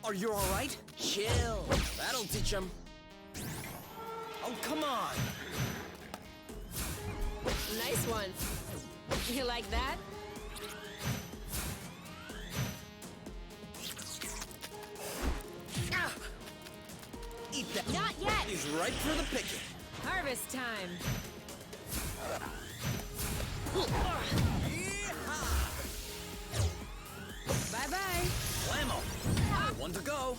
Are you all right? Chill. That'll teach him. Oh, come on. Nice one. You like that? Ah! Eat that. Not yet. He's ripe for the picking. Harvest time. Bye-bye. Blammo. One to go.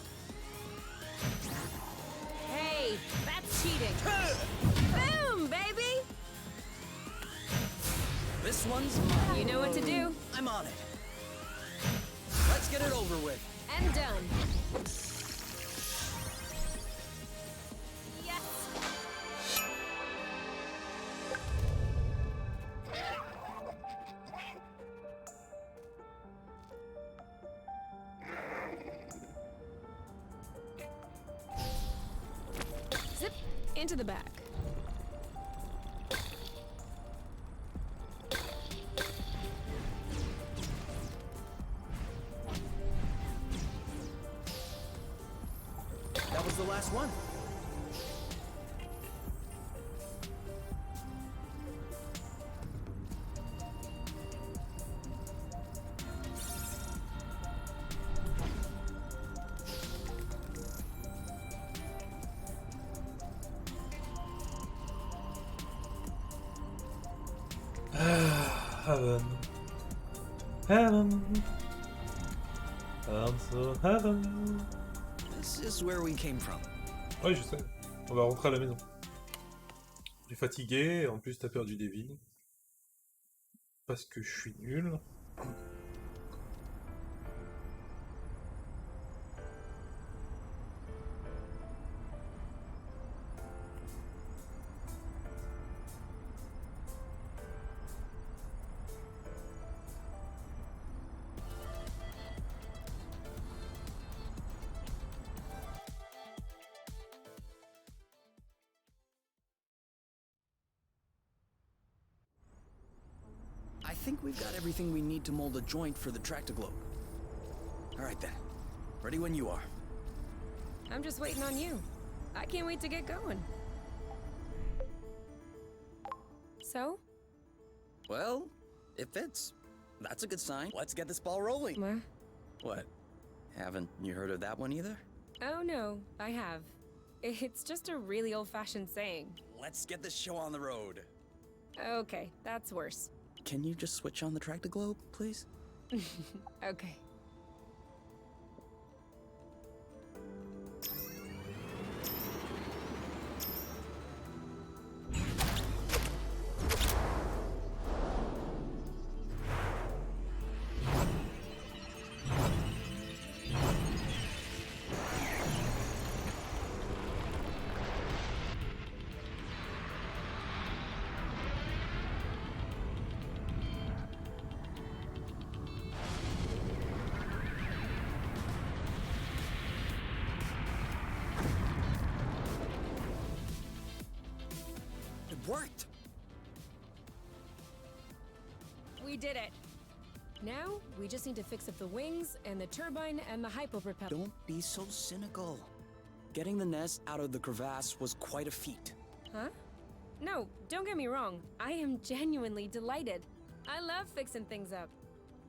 Hey, that's cheating. Boom, baby! This one's mine. You know what to do. I'm on it. Let's get it over with. And done. Yes! Zip into the back. That was the last one. heaven. Heaven. I'm so heaven. This is where we came from. Ouais, je sais. On va rentrer à la maison. Tu es fatigué, en plus t'as perdu des vies. Parce que je suis nul. I think we've got everything we need to mold a joint for the tractoglobe. All right then. Ready when you are. I'm just waiting on you. I can't wait to get going. So? Well, it fits. That's a good sign. Let's get this ball rolling. What? Haven't you heard of that one either? Oh no, I have. It's just a really old-fashioned saying. Let's get this show on the road. Okay, that's worse. Can you just switch on the tractoglobe, please? Okay. Worked! We did it. Now, we just need to fix up the wings and the turbine and the hypopropeller. Don't be so cynical. Getting the nest out of the crevasse was quite a feat. Huh? No, don't get me wrong. I am genuinely delighted. I love fixing things up.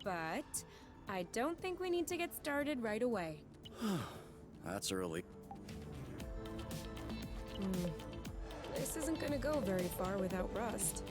But I don't think we need to get started right away. That's early. This isn't gonna go very far without rust.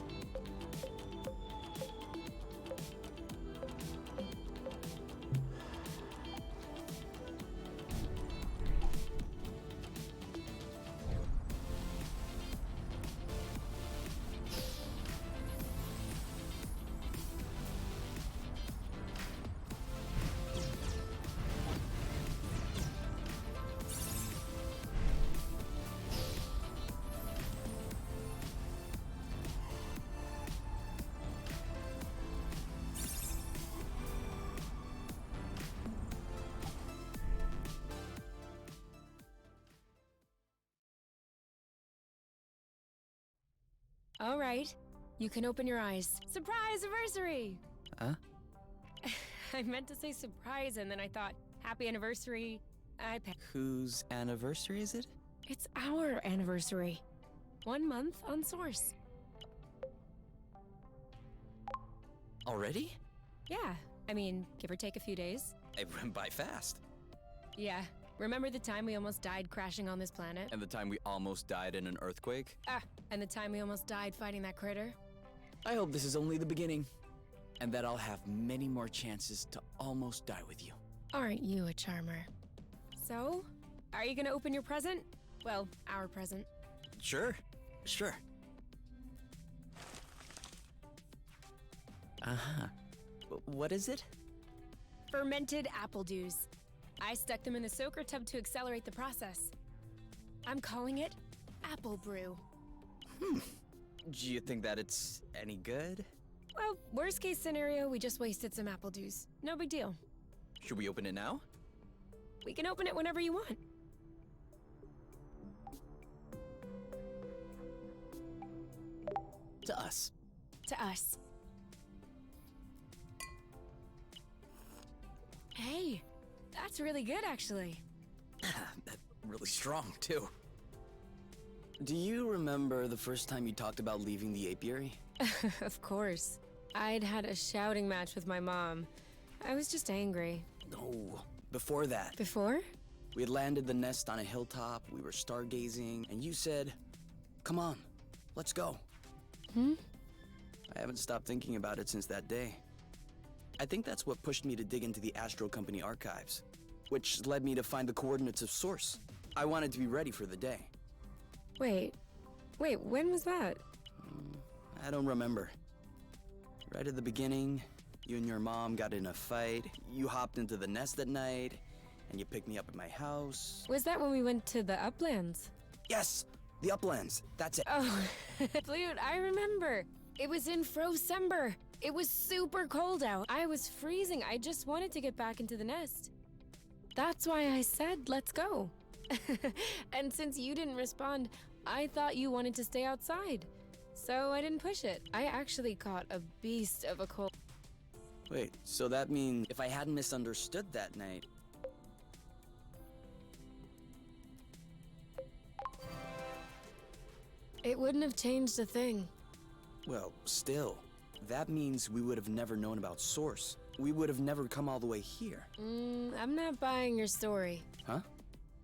All right, you can open your eyes. Surprise anniversary! Huh? I meant to say surprise, and then I thought, happy anniversary. Whose anniversary is it? It's our anniversary. 1 month on Source. Already? Yeah, I mean, give or take a few days. It went by fast. Yeah, remember the time we almost died crashing on this planet? And the time we almost died in an earthquake? And the time we almost died fighting that critter? I hope this is only the beginning. And that I'll have many more chances to almost die with you. Aren't you a charmer? So, are you gonna open your present? Well, our present. Sure. Uh-huh. What is it? Fermented apple dews. I stuck them in the soaker tub to accelerate the process. I'm calling it Apple Brew. Do you think that it's any good? Well, worst case scenario, we just wasted some apple dews. No big deal. Should we open it now? We can open it whenever you want. To us. To us. Hey, that's really good, actually. That's really strong, too. Do you remember the first time you talked about leaving the apiary? Of course. I'd had a shouting match with my mom. I was just angry. No, before that. Before? We had landed the nest on a hilltop, we were stargazing, and you said, "Come on, let's go." I haven't stopped thinking about it since that day. I think that's what pushed me to dig into the Astro Company archives, which led me to find the coordinates of Source. I wanted to be ready for the day. Wait, when was that? I don't remember. Right at the beginning, you and your mom got in a fight, you hopped into the nest at night, and you picked me up at my house. Was that when we went to the uplands? Yes! The uplands! That's it! Oh, Flute, I remember. It was in Frocember. It was super cold out. I was freezing. I just wanted to get back into the nest. That's why I said, let's go. And since you didn't respond, I thought you wanted to stay outside. So I didn't push it. I actually caught a beast of a cold. Wait, so that means if I hadn't misunderstood that night... It wouldn't have changed a thing. Well, still, that means we would have never known about Source. We would have never come all the way here. I'm not buying your story. Huh?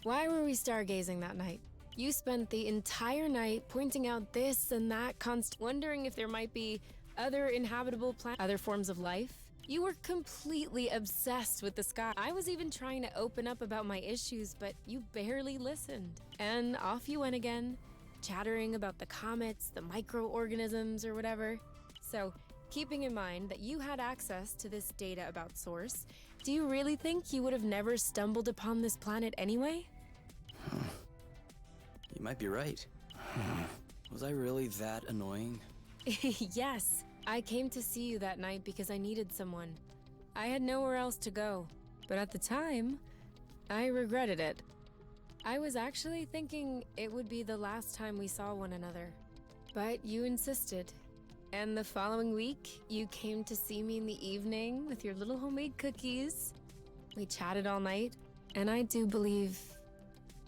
Why were we stargazing that night? You spent the entire night pointing out this and that, wondering if there might be other inhabitable planets, other forms of life. You were completely obsessed with the sky. I was even trying to open up about my issues, but you barely listened. And off you went again, chattering about the comets, the microorganisms, or whatever. So, keeping in mind that you had access to this data about Source, do you really think you would have never stumbled upon this planet anyway? You might be right. Was I really that annoying? Yes. I came to see you that night because I needed someone. I had nowhere else to go. But at the time, I regretted it. I was actually thinking it would be the last time we saw one another. But you insisted. And the following week, you came to see me in the evening with your little homemade cookies. We chatted all night, and I do believe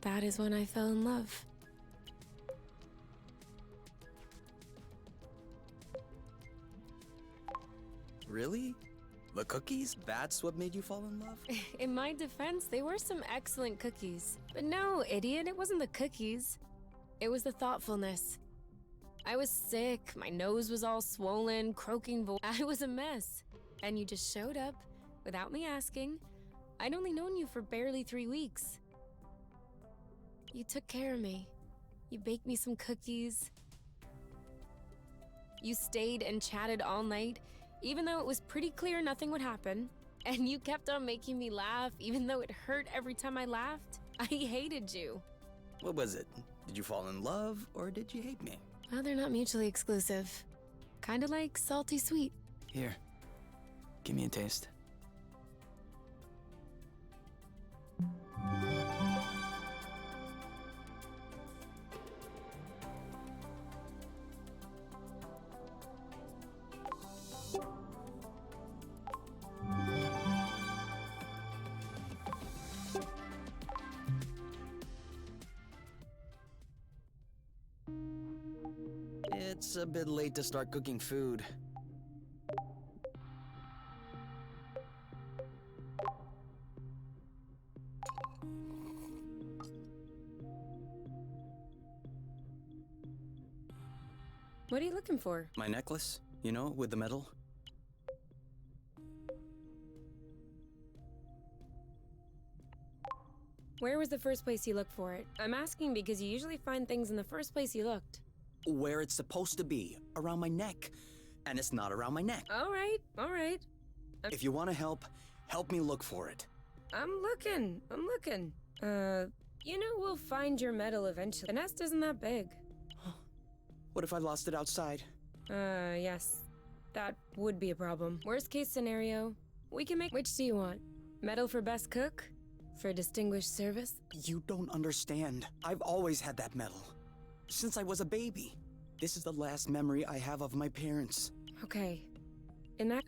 that is when I fell in love. Really? The cookies? That's what made you fall in love? In my defense, they were some excellent cookies. But no, idiot, it wasn't the cookies. It was the thoughtfulness. I was sick, my nose was all swollen, croaking voice. I was a mess. And you just showed up, without me asking. I'd only known you for barely 3 weeks. You took care of me. You baked me some cookies. You stayed and chatted all night, even though it was pretty clear nothing would happen. And you kept on making me laugh, even though it hurt every time I laughed. I hated you. What was it? Did you fall in love, or did you hate me? Well, they're not mutually exclusive. Kinda like salty sweet. Here, give me a taste. It's a bit late to start cooking food. What are you looking for? My necklace, you know, with the medal. Where was the first place you looked for it? I'm asking because you usually find things in the first place you looked. Where it's supposed to be, around my neck. And it's not around my neck. All right. If you want to help me look for it. I'm looking. You know we'll find your medal eventually. The nest isn't that big. What if I lost it outside? Yes. That would be a problem. Worst case scenario, we can make... Which do you want? Medal for best cook? For distinguished service? You don't understand. I've always had that medal. Since I was a baby. This is the last memory I have of my parents. Okay. And that...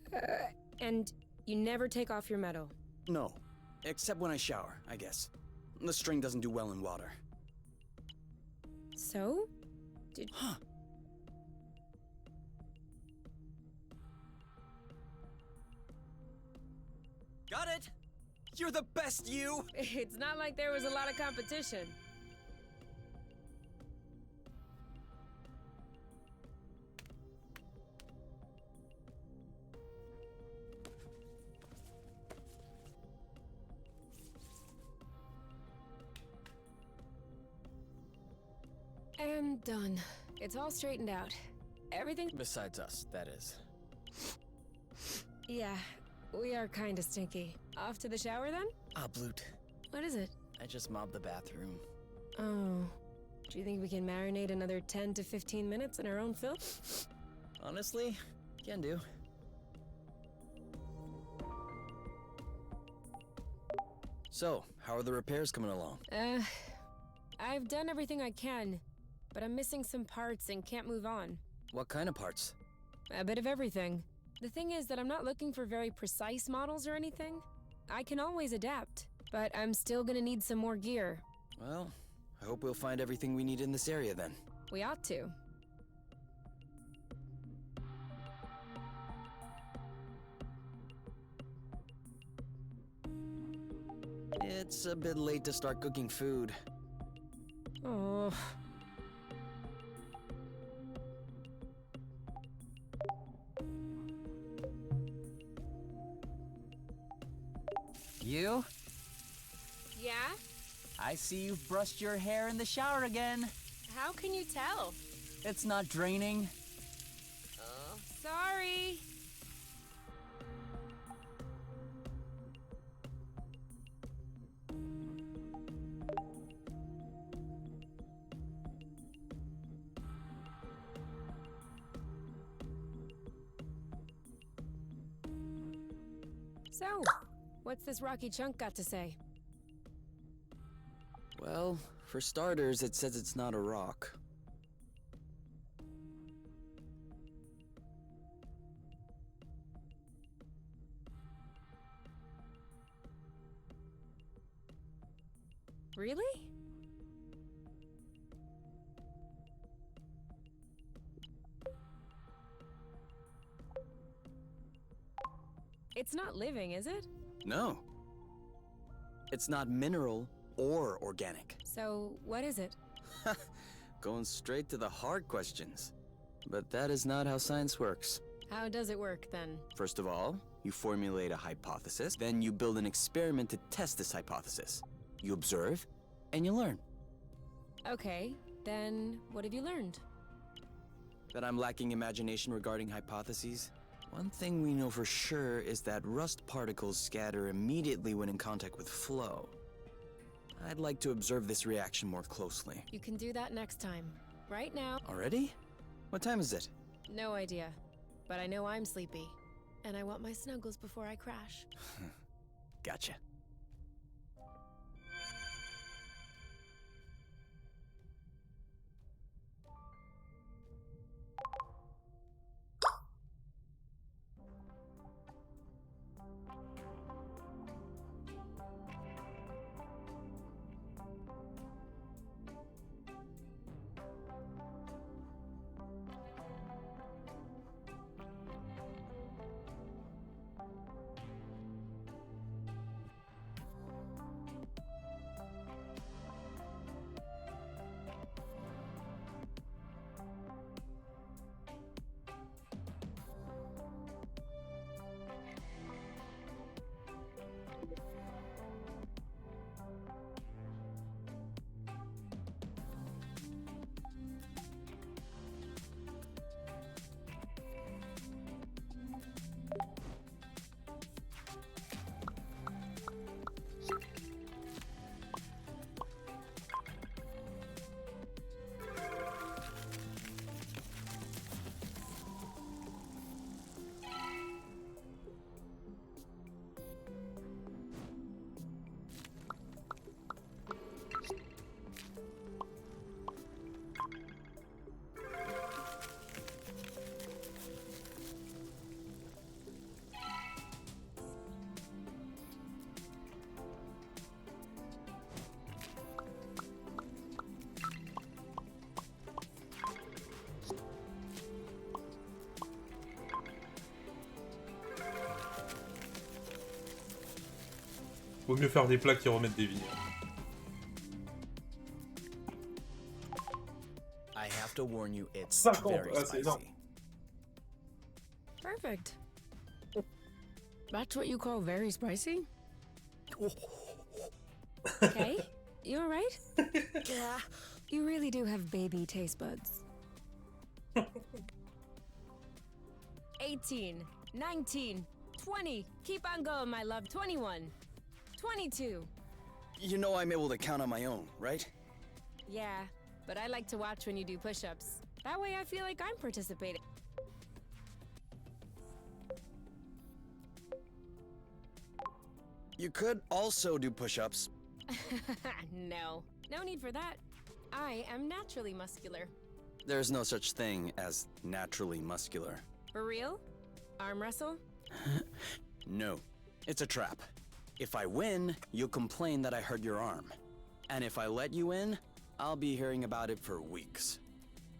and you never take off your medal? No. Except when I shower, I guess. The string doesn't do well in water. So? Huh. Got it! You're the best, you! It's not like there was a lot of competition. And done. It's all straightened out. Everything. Besides us, that is. Yeah, we are kinda stinky. Off to the shower then? Ah, Bloot. What is it? I just mobbed the bathroom. Oh. Do you think we can marinate another 10 to 15 minutes in our own filth? Honestly, can do. So, how are the repairs coming along? I've done everything I can, but I'm missing some parts and can't move on. What kind of parts? A bit of everything. The thing is that I'm not looking for very precise models or anything. I can always adapt, but I'm still gonna need some more gear. Well, I hope we'll find everything we need in this area then. We ought to. It's a bit late to start cooking food. Oh. You? Yeah? I see you've brushed your hair in the shower again. How can you tell? It's not draining. Oh, sorry. So, what's this rocky chunk got to say? Well, for starters, it says it's not a rock. Really? It's not living, is it? No. It's not mineral or organic. So, what is it? Going straight to the hard questions. But that is not how science works. How does it work, then? First of all, you formulate a hypothesis, then you build an experiment to test this hypothesis. You observe, and you learn. Okay, then what have you learned? That I'm lacking imagination regarding hypotheses? One thing we know for sure is that rust particles scatter immediately when in contact with flow. I'd like to observe this reaction more closely. You can do that next time. Right now, Already? What time is it? no idea. But I know I'm sleepy. And I want my snuggles before I crash. Gotcha. Vaut mieux faire des plats qui remettent des vignes. I have to warn you, it's 50, very c'est énorme. spicy. Perfect. That's what you call very spicy? Okay, you alright? Yeah, You really do have baby taste buds. 18, 19, 20. Keep on going, my love. 21, 22. You know I'm able to count on my own, right? Yeah, but I like to watch when you do push-ups. That way I feel like I'm participating. You could also do push-ups. No need for that. I am naturally muscular. There's no such thing as naturally muscular. For real? Arm wrestle? No, it's a trap. If I win, you'll complain that I hurt your arm. And if I let you in, I'll be hearing about it for weeks.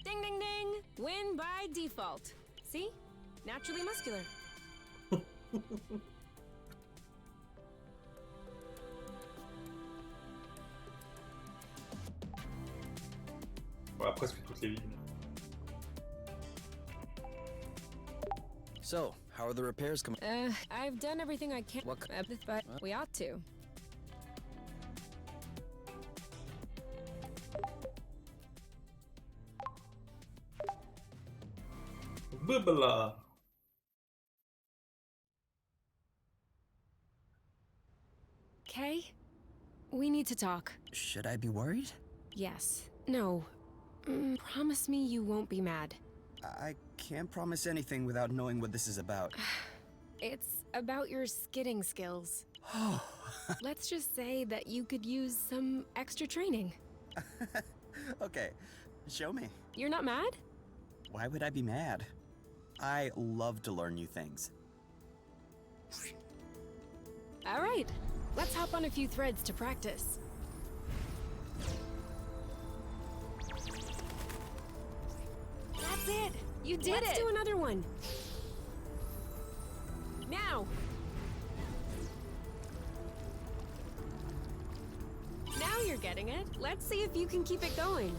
Ding ding ding! Win by default. See? Naturally muscular. Voilà, presque toutes les villes. So, how are the repairs coming? I've done everything I can, What but we ought to. Bubla. Kay? We need to talk. Should I be worried? Yes. No. Promise me you won't be mad. I can't promise anything without knowing what this is about. It's about your skidding skills. Let's just say that you could use some extra training. Okay, show me. You're not mad? Why would I be mad? I love to learn new things. All right. Let's hop on a few threads to practice. That's it! You did it! Let's do another one. Now! Now you're getting it. Let's see if you can keep it going.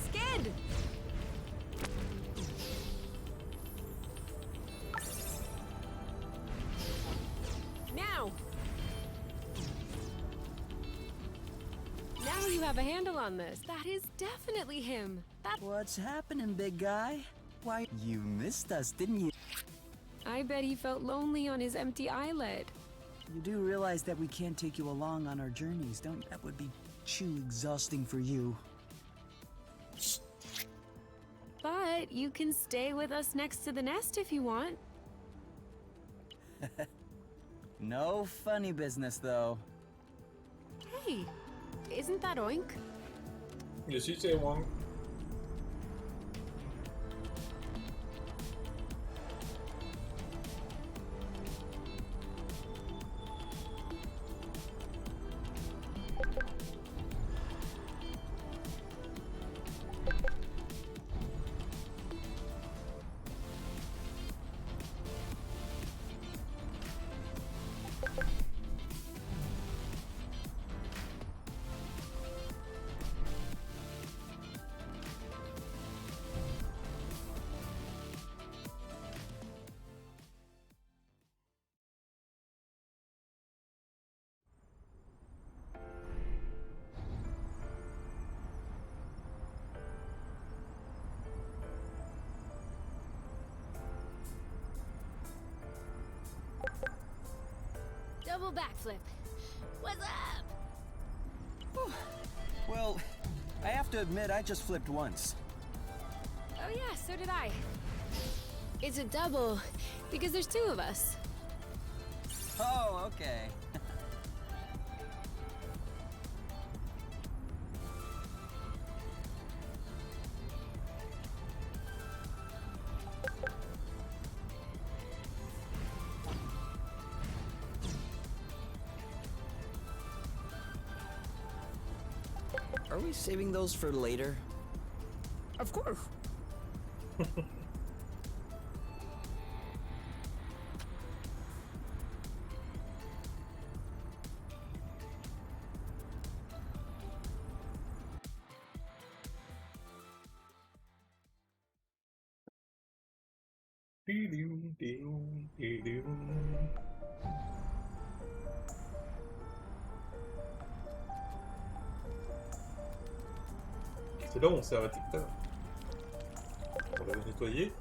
Skid! Now! Now you have a handle on this. That is definitely him. What's happening, big guy? Why, you missed us, didn't you? I bet he felt lonely on his empty islet. You do realize that we can't take you along on our journeys, don't you? That would be too exhausting for you. But you can stay with us next to the nest if you want. No funny business, though. Hey, isn't that Oink? Yes, you say one. Double backflip. What's up? Well, I have to admit, I just flipped once. Oh yeah, so did I. It's a double because there's two of us. Oh, okay. Are we saving those for later? Of course. C'est là où on s'est arrêté tout à l'heure. On l'avait nettoyé.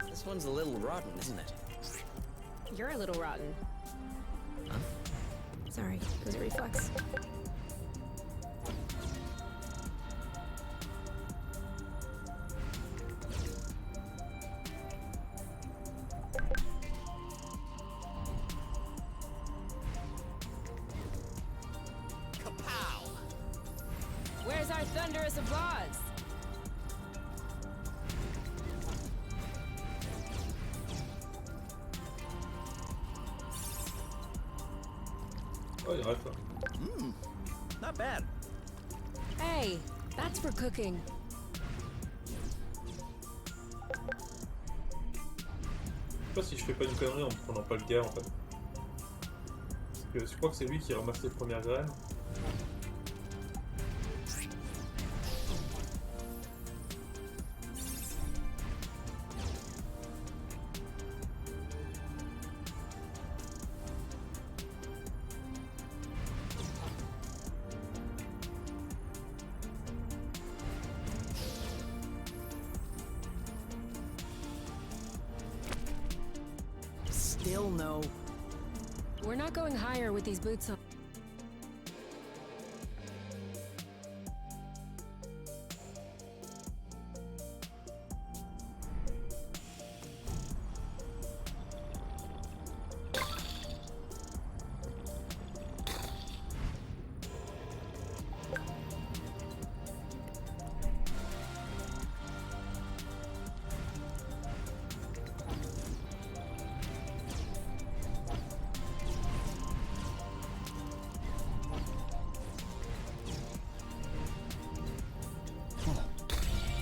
This one's a little rotten, isn't it? You're a little rotten. Sorry, it was a reflex. Kapow! Where's our thunderous applause? Oh, il reste là. Not bad. Hey, that's for cooking. Je sais pas si je fais pas une connerie en prenant pas le gars en fait. Parce que je crois que c'est lui qui ramasse les premières graines. Still no. We're not going higher with these boots on.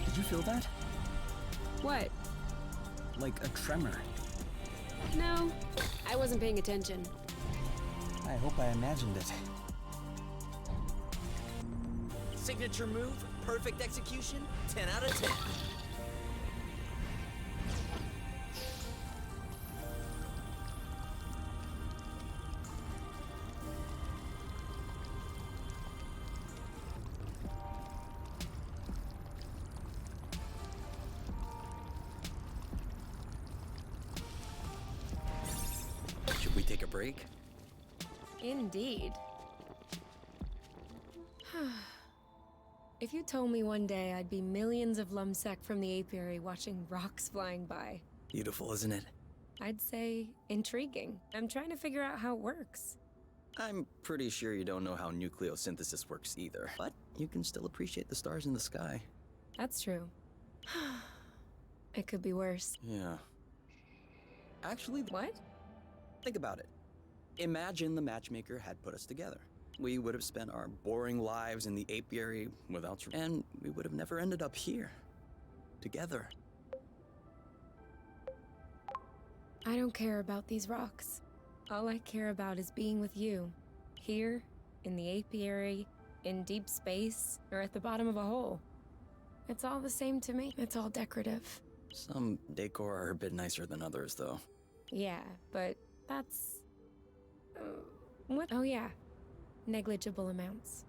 Did you feel that? What? Like a tremor. No, I wasn't paying attention. I hope I imagined it. Signature move, perfect execution, 10 out of 10. Should we take a break? Indeed. If you told me one day I'd be millions of lumsec from the apiary watching rocks flying by, Beautiful, isn't it? I'd say intriguing. I'm trying to figure out how it works. I'm pretty sure you don't know how nucleosynthesis works either, but you can still appreciate the stars in the sky. That's true. It could be worse. Yeah. Actually, What? think about it. Imagine the matchmaker had put us together. We would have spent our boring lives in the apiary without, and we would have never ended up here. Together. I don't care about these rocks. All I care about is being with you. Here, in the apiary, in deep space, or at the bottom of a hole. It's all the same to me. It's all decorative. Some decor are a bit nicer than others, though. Yeah, but that's... what? Oh yeah. Negligible amounts.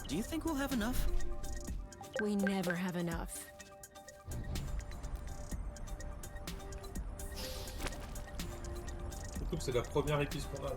Do you think we'll have enough? We never have enough. Surtout que c'est la première épice qu'on a.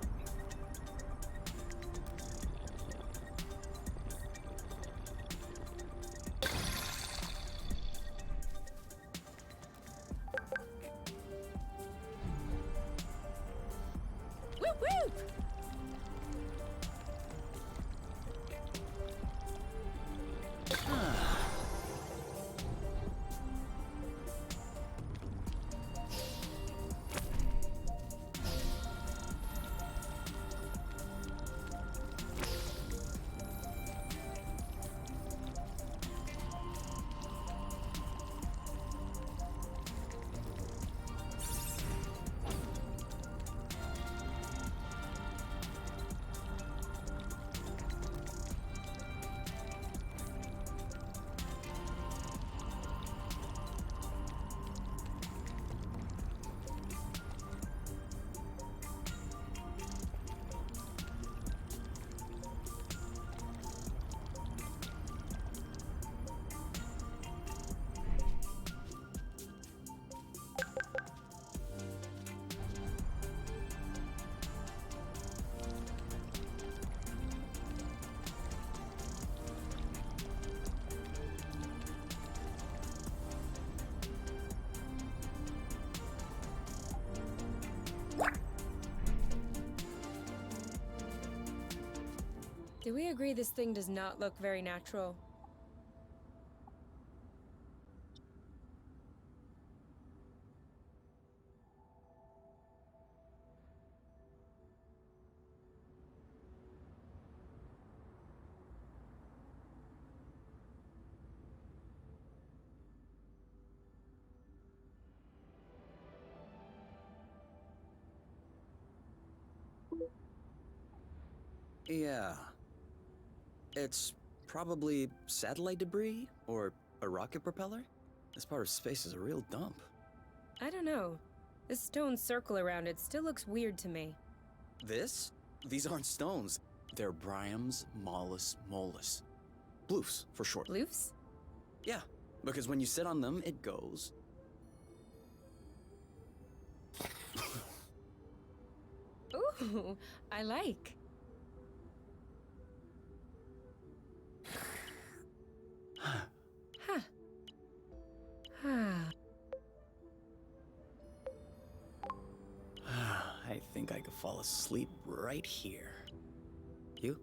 Do we agree this thing does not look very natural? Yeah. It's probably satellite debris or a rocket propeller. This part of space is a real dump. I don't know. This stone circle around it still looks weird to me. This? These aren't stones. They're Bryums mollis mollis. Bloofs, for short. Bloofs? Yeah, because when you sit on them, it goes. Ooh, I like. Huh. I think I could fall asleep right here. You?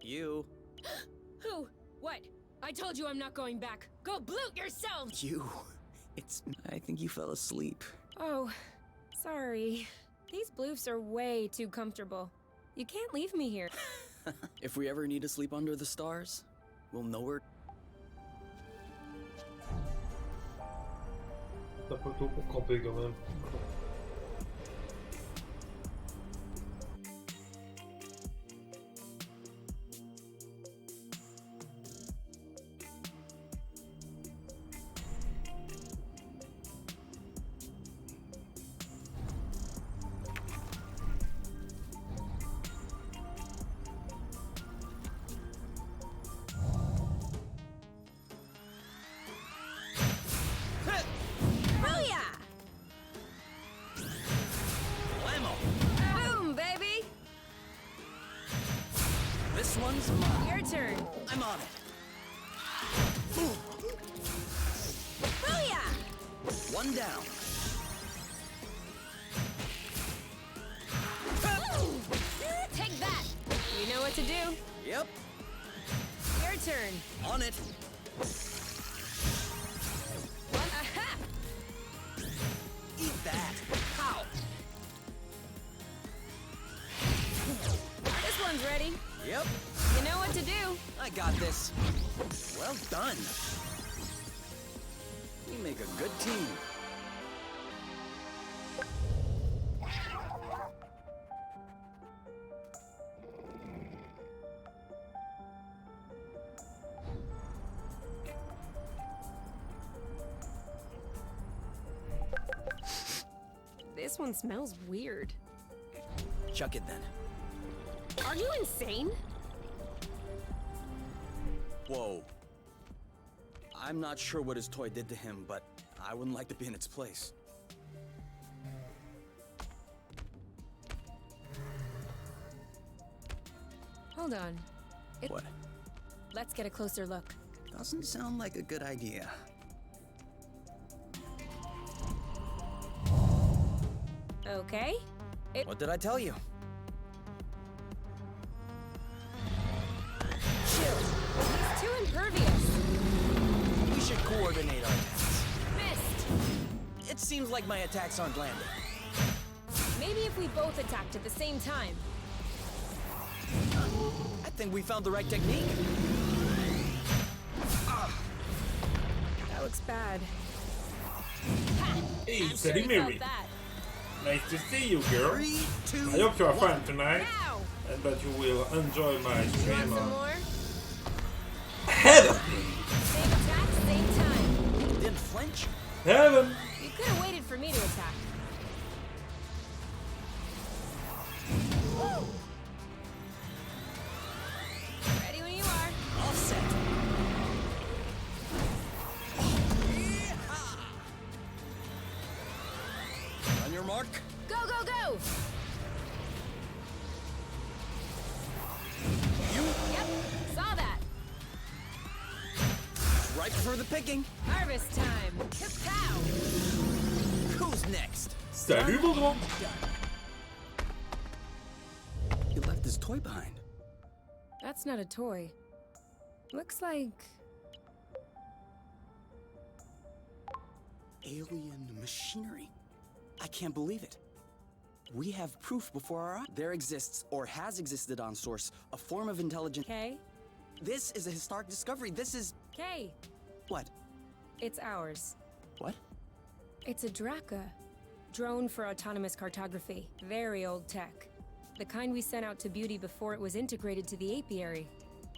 You. Who? What? I told you I'm not going back. Go bloot yourself! You. I think you fell asleep. Oh, sorry. These bloofs are way too comfortable. You can't leave me here. If we ever need to sleep under the stars, we'll know where. C'est un peu tôt pour camper quand même. Boom, baby! This one's mine. Your turn. I'm on it. Booyah! One down. Take that! You know what to do. Yep. Your turn. On it. Aha! Eat that. How? This one's ready. Yep. You know what to do. I got this. Well done. We make a good team. This one smells weird. Chuck it then. Are you insane? Whoa. I'm not sure what his toy did to him, but I wouldn't like to be in its place. Hold on. What? Let's get a closer look. Doesn't sound like a good idea. Okay. What did I tell you? It's too impervious. We should coordinate our attacks. Missed. It seems like my attacks aren't landing. Maybe if we both attacked at the same time. I think we found the right technique. That looks bad. Hey, I'm sure salut you felt Mary. that. Nice to see you, girl. 3, 2. I hope you are fun tonight, Ow! and that you will enjoy my You stream. want some more? Heaven! Same attack, same time. Didn't flinch. Heaven! You could have waited for me to attack. Woo! Ready when you are. All set. On your mark. Go, go, go! You. Yep, saw that. Right for the picking. Harvest time. Kapow! Who's next? Salut, mon grand! You left got this toy behind? That's not a toy. Looks like... Alien machinery. I can't believe it. We have proof before our eyes. There exists, or has existed on Source, a form of intelligent... Kay? This is a historic discovery. This is... Kay! What? It's ours. What? It's a Draka. Drone for autonomous cartography. Very old tech. The kind we sent out to Beauty before it was integrated to the apiary.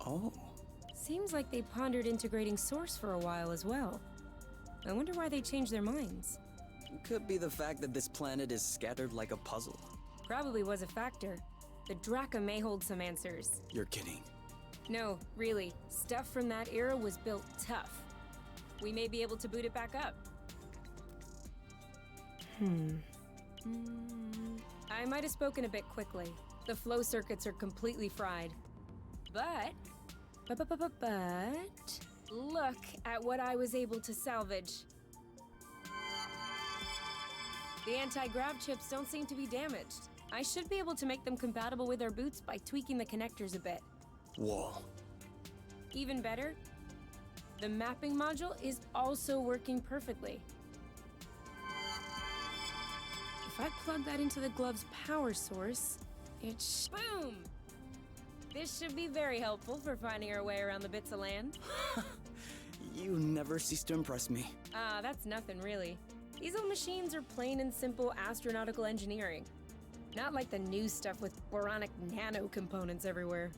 Oh. Seems like they pondered integrating Source for a while as well. I wonder why they changed their minds. Could be the fact that this planet is scattered like a puzzle. Probably was a factor. The Draka may hold some answers. You're kidding. No, really. Stuff from that era was built tough. We may be able to boot it back up. I might have spoken a bit quickly. The flow circuits are completely fried. But look at what I was able to salvage. The anti-grav chips don't seem to be damaged. I should be able to make them compatible with our boots by tweaking the connectors a bit. Whoa. Even better, the mapping module is also working perfectly. If I plug that into the glove's power source, boom! This should be very helpful for finding our way around the bits of land. You never cease to impress me. Ah, that's nothing really. These old machines are plain and simple astronautical engineering. Not like the new stuff with boronic nano components everywhere.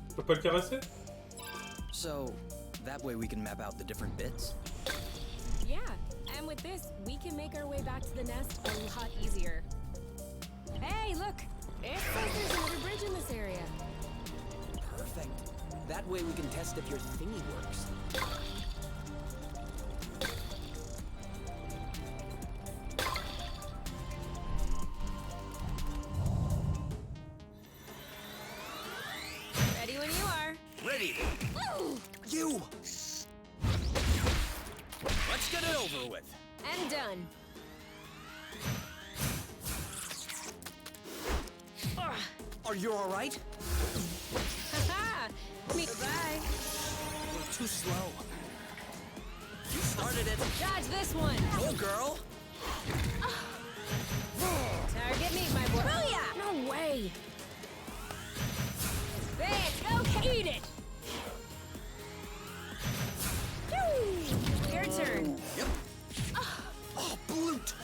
Je peux pas le caresser? So, that way we can map out the different bits? Yeah, and with this, we can make our way back to the nest a lot easier. Hey, look! It says there's another bridge in this area. Perfect. That way we can test if your thingy works. Ready when you are. Ready! Woo! You! Let's get it over with. And done. Are you alright? Haha! Me. Bye. We're too slow. You started it. Dodge this one. Go, girl! Target meet, my boy. Booyah! No way. There, go eat it. Woo! Your turn. Yep. Oh, bloot!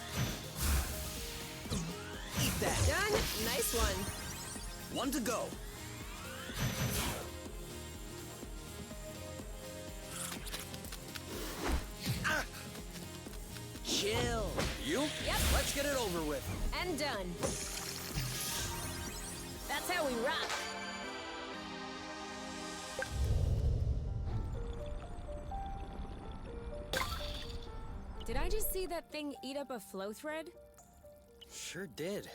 Eat that. Done. Nice one. One to go. Ah! Chill. You? Yep. Let's get it over with. And done. That's how we rock. Did I just see that thing eat up a flow thread? Sure did.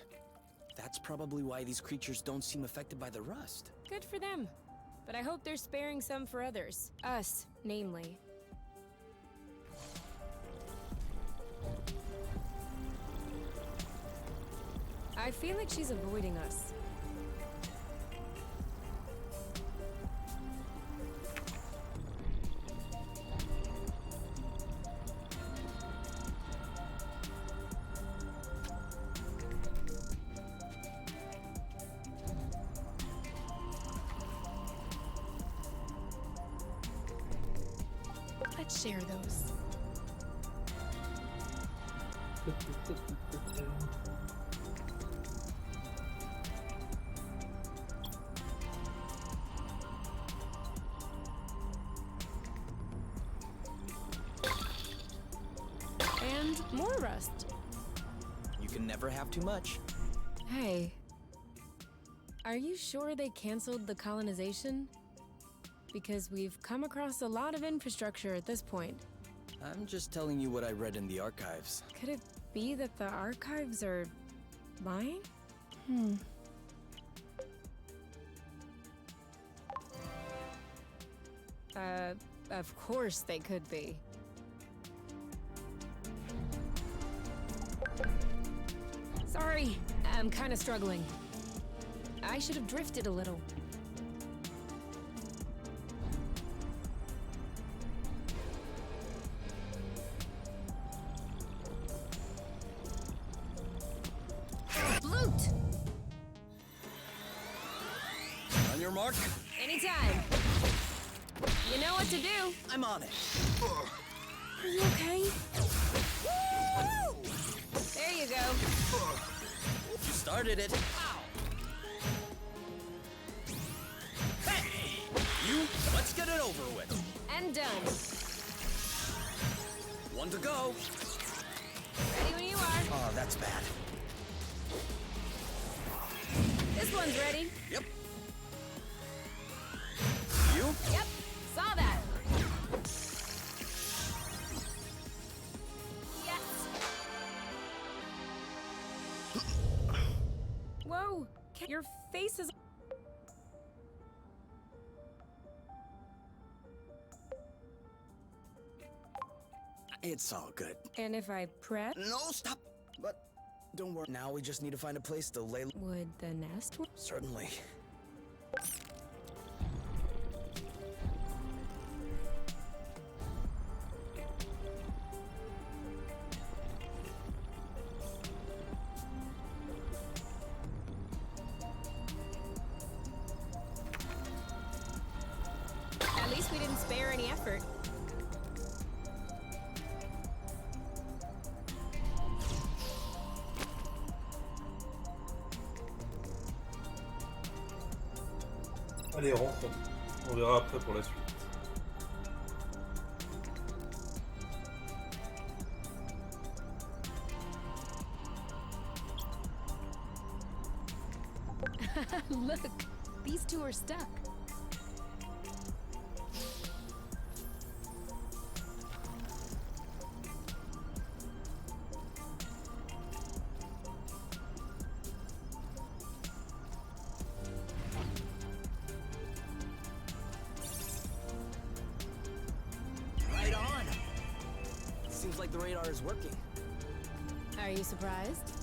That's probably why these creatures don't seem affected by the rust. Good for them. But I hope they're sparing some for others. Us, namely. I feel like she's avoiding us. Let's share those. And more rust. You can never have too much. Hey. Are you sure they canceled the colonization? Because we've come across a lot of infrastructure at this point. I'm just telling you what I read in the archives. Could it be that the archives are lying? Of course they could be. Sorry, I'm kind of struggling. I should have drifted a little. Flute! On your mark. Anytime. You know what to do. I'm on it. Are you okay? Woo! There you go. You started it. Hey! You, let's get it over with. And done. One to go. Ready when you are. Oh, that's bad. This one's ready. Yep. You? Yep, saw that. Yes. Whoa, your face is... It's all good. And if I press, No, stop. But don't worry. Now we just need to find a place to lay. would the nest work? Certainly. At least we didn't spare any effort. Allez, rentre. On verra après pour la suite. Look, these two are stuck. Right on. Seems like the radar is working. Are you surprised?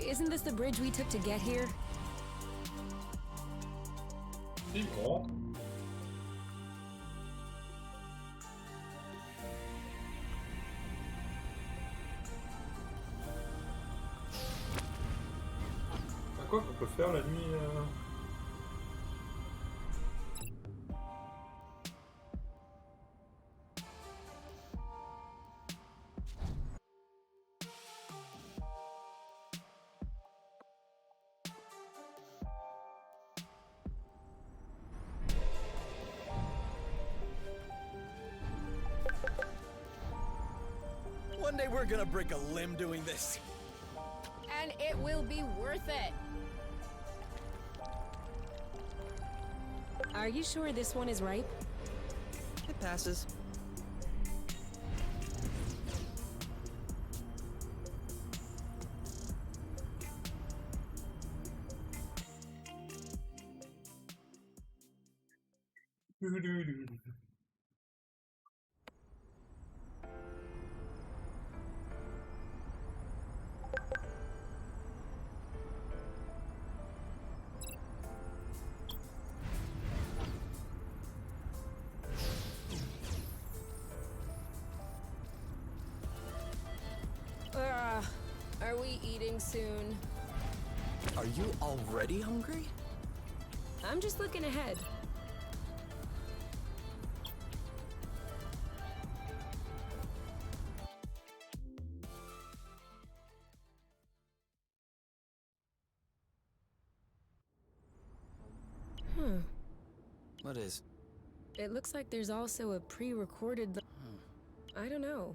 Isn't this the bridge we took to get here? C'est bon. À quoi qu'on peut faire la nuit One day we're gonna break a limb doing this. And it will be worth it. Are you sure this one is ripe? It passes. Are we eating soon? Are you already hungry? I'm just looking ahead. What is? It looks like there's also a pre-recorded... I don't know.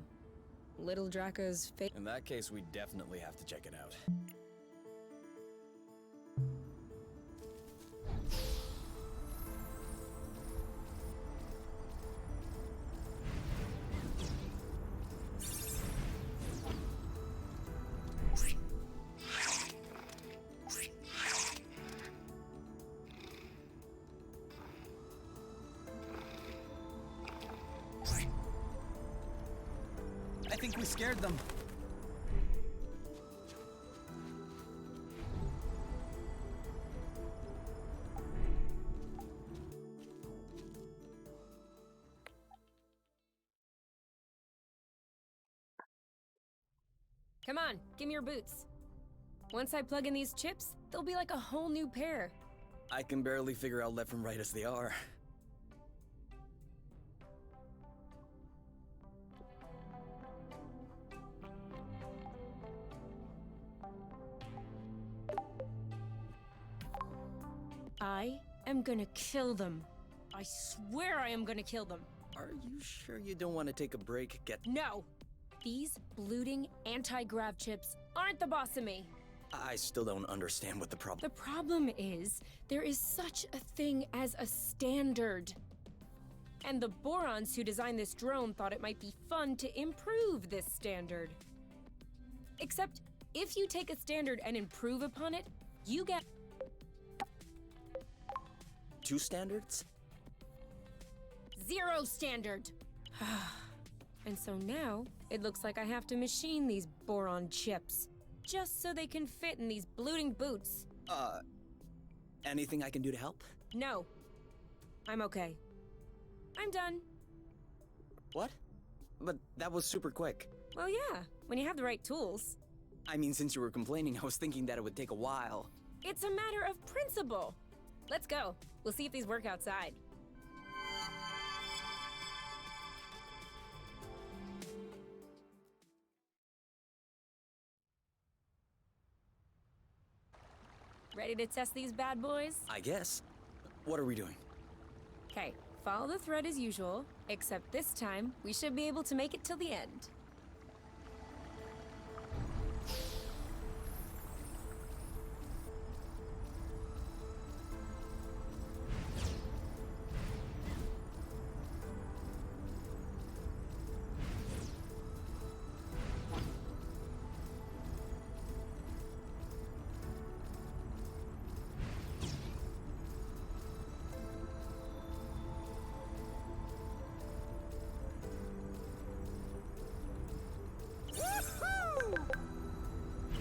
Little Draco's face. In that case, we definitely have to check it out. I think we scared them. Come on, give me your boots. Once I plug in these chips, they'll be like a whole new pair. I can barely figure out left from right as they are. I am gonna kill them. I swear I am gonna kill them. Are you sure you don't want to take a break? No! These bloating anti-grav chips aren't the boss of me. I still don't understand what the problem. The problem is, there is such a thing as a standard. And the Borons who designed this drone thought it might be fun to improve this standard. Except, if you take a standard and improve upon it, you get 2 standards? 0 standard. And so now, it looks like I have to machine these boron chips, just so they can fit in these bloating boots. Anything I can do to help? No. I'm okay. I'm done. What? But that was super quick. Well, yeah, when you have the right tools. I mean, since you were complaining, I was thinking that it would take a while. It's a matter of principle. Let's go. We'll see if these work outside. Ready to test these bad boys? I guess. What are we doing? Okay, follow the thread as usual, except this time, we should be able to make it till the end.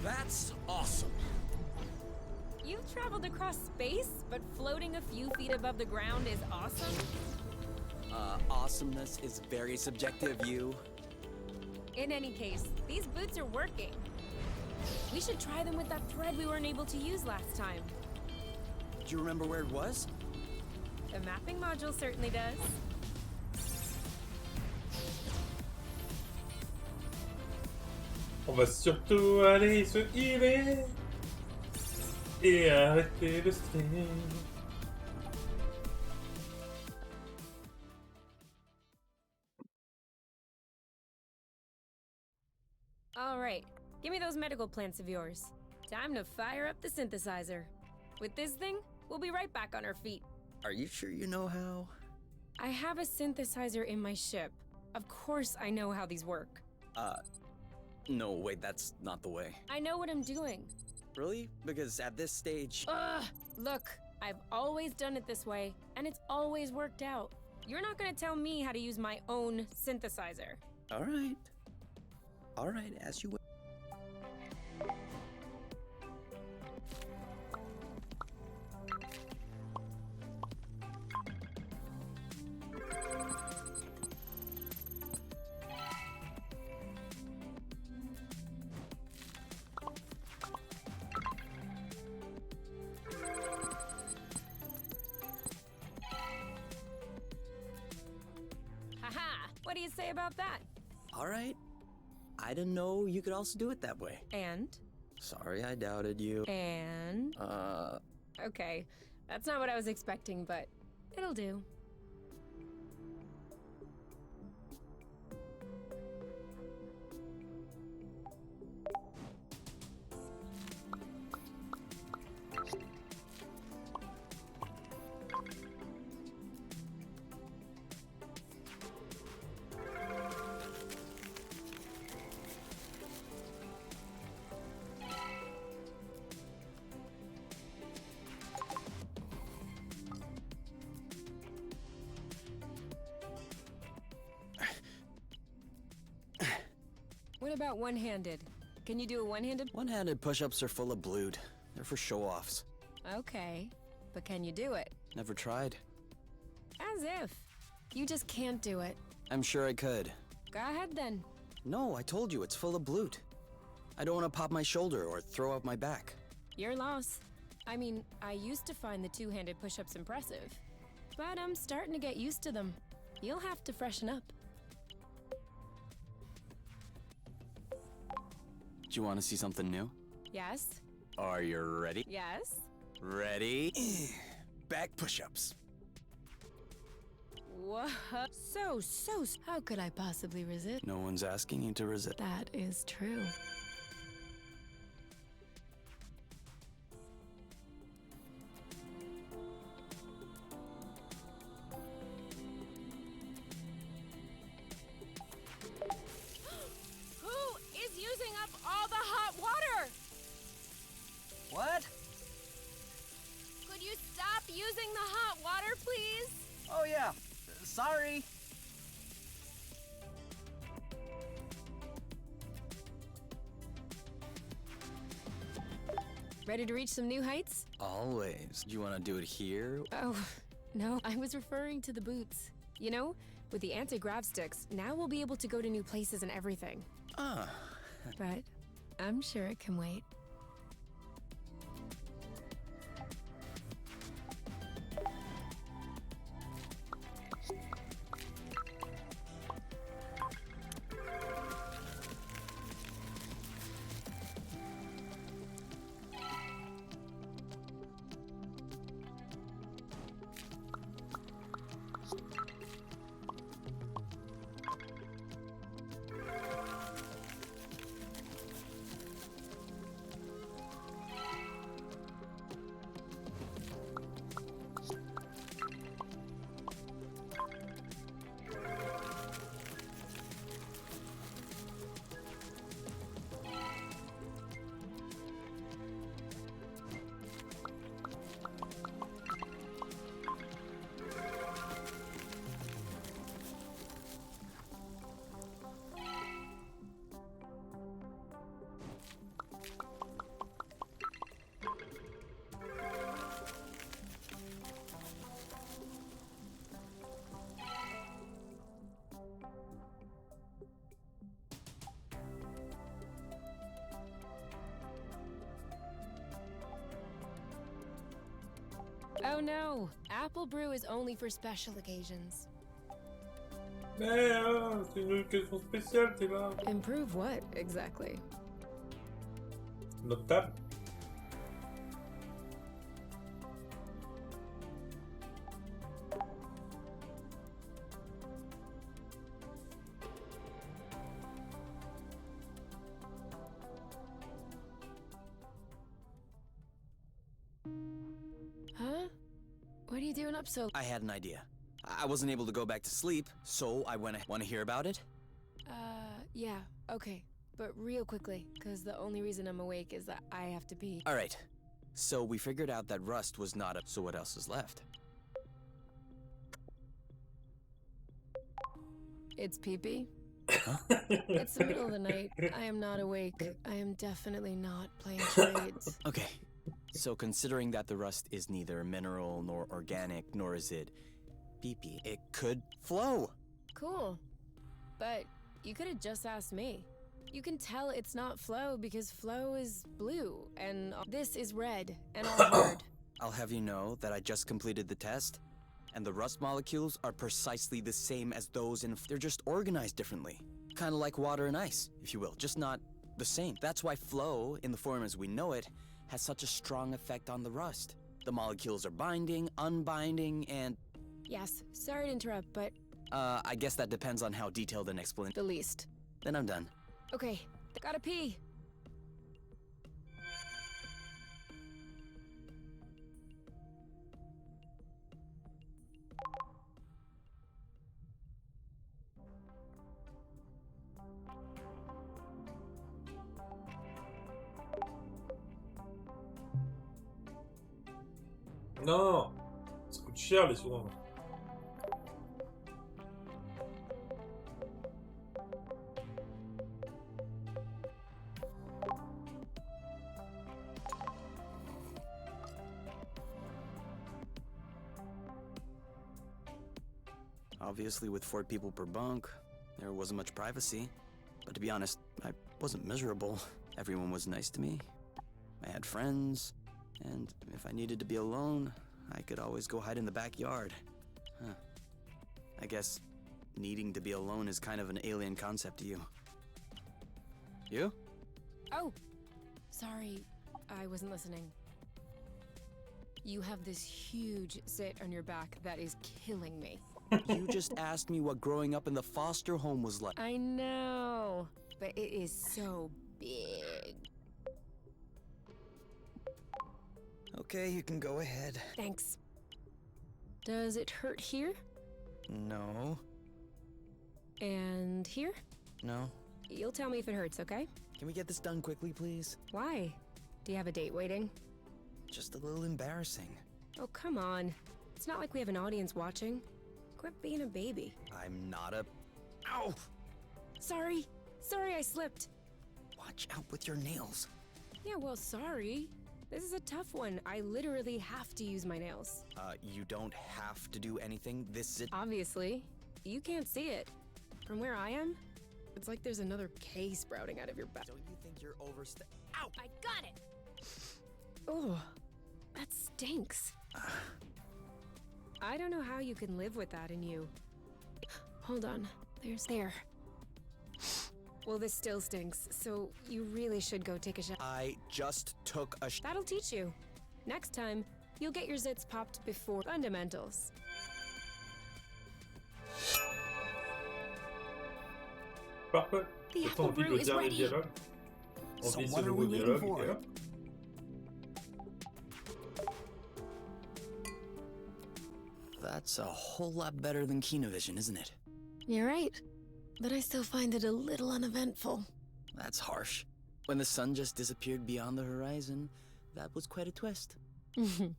That's awesome. You've traveled across space, but floating a few feet above the ground is awesome? Awesomeness is very subjective, you. In any case, these boots are working. We should try them with that thread we weren't able to use last time. Do you remember where it was? The mapping module certainly does. On va surtout aller se healer et arrêter le stress. All right, give me those medical plants of yours. Time to fire up the synthesizer. With this thing, we'll be right back on our feet. Are you sure you know how? I have a synthesizer in my ship. Of course I know how these work. No, wait, that's not the way. I know what I'm doing. Really? Because at this stage... Ugh! Look, I've always done it this way, and it's always worked out. You're not gonna tell me how to use my own synthesizer. All right. All right, as you will. Haha! What do you say about that? All right. I didn't know you could also do it that way. And? Sorry, I doubted you. And? Okay. That's not what I was expecting, but it'll do. What about one-handed? Can you do a one-handed? One-handed push-ups are full of blood. They're for show-offs. Okay, but can you do it? Never tried. As if. You just can't do it. I'm sure I could. Go ahead then. No, I told you, it's full of blood. I don't want to pop my shoulder or throw out my back. Your loss. I mean, I used to find the two-handed push-ups impressive, but I'm starting to get used to them. You'll have to freshen up. Do you want to see something new? Yes? Are you ready? Yes? Ready? Back push-ups. What? So, how could I possibly resist? No one's asking you to resist. That is true. Who is using up all the hot water? What? Could you stop using the hot water, please? Oh, yeah. Sorry. Ready to reach some new heights? Always. Do you want to do it here? Oh, no, I was referring to the boots. You know, with the anti-grav sticks, now we'll be able to go to new places and everything. Ah. But I'm sure it can wait. Oh no, apple brew is only for special occasions. Mais c'est une occasion spéciale, t'es là. Improve what, exactly? Notre table. Huh? What are you doing up so... I had an idea. I wasn't able to go back to sleep, so I went. Want to hear about it? Yeah, okay. But real quickly, because the only reason I'm awake is that I have to pee. All right. So we figured out that rust was not a. So what else is left? It's pee-pee. It's the middle of the night. I am not awake. I am definitely not playing charades. Okay. So considering that the rust is neither mineral nor organic, nor is it pee-pee, it could flow. Cool. But you could have just asked me. You can tell it's not flow because flow is blue, and this is red, and all hard. I'll have you know that I just completed the test. And the rust molecules are precisely the same as those in... They're just organized differently. Kind of like water and ice, if you will, just not the same. That's why flow, in the form as we know it, has such a strong effect on the rust. The molecules are binding, unbinding, and... Yes, sorry to interrupt, but I guess that depends on how detailed an explanation... the least. Then I'm done. Okay, gotta pee. Non, ça coûte cher les soins. Obviously, with 4 people per bunk, there wasn't much privacy. But to be honest, I wasn't miserable. Everyone was nice to me. I had friends, and if I needed to be alone, I could always go hide in the backyard. Huh. I guess needing to be alone is kind of an alien concept to you. You? Oh, sorry, I wasn't listening. You have this huge zit on your back that is killing me. You just asked me what growing up in the foster home was like. I know, but it is so big. Okay, you can go ahead. Thanks. Does it hurt here? No. And here? No. You'll tell me if it hurts, okay? Can we get this done quickly, please? Why? Do you have a date waiting? Just a little embarrassing. Oh, come on. It's not like we have an audience watching. Quit being a baby. I'm not a... Ow! Sorry. Sorry I slipped. Watch out with your nails. Yeah, well, sorry. This is a tough one. I literally have to use my nails. You don't have to do anything. This is... Obviously. You can't see it. From where I am, it's like there's another K sprouting out of your back. Don't you think you're Ow! I got it! Oh, that stinks. I don't know how you can live with that in you. Hold on. There. Well, this still stinks, so you really should go take a shower. I just took a That'll teach you. Next time, you'll get your zits popped before fundamentals. Parfait. The J'ai apple envie brew de is dire les ready. dialogues. On So vit ce what are nouveau we waiting dialogue, for? et hop. That's a whole lot better than Kinovision, isn't it? You're right, but I still find it a little uneventful. That's harsh. When the sun just disappeared beyond the horizon, that was quite a twist. Do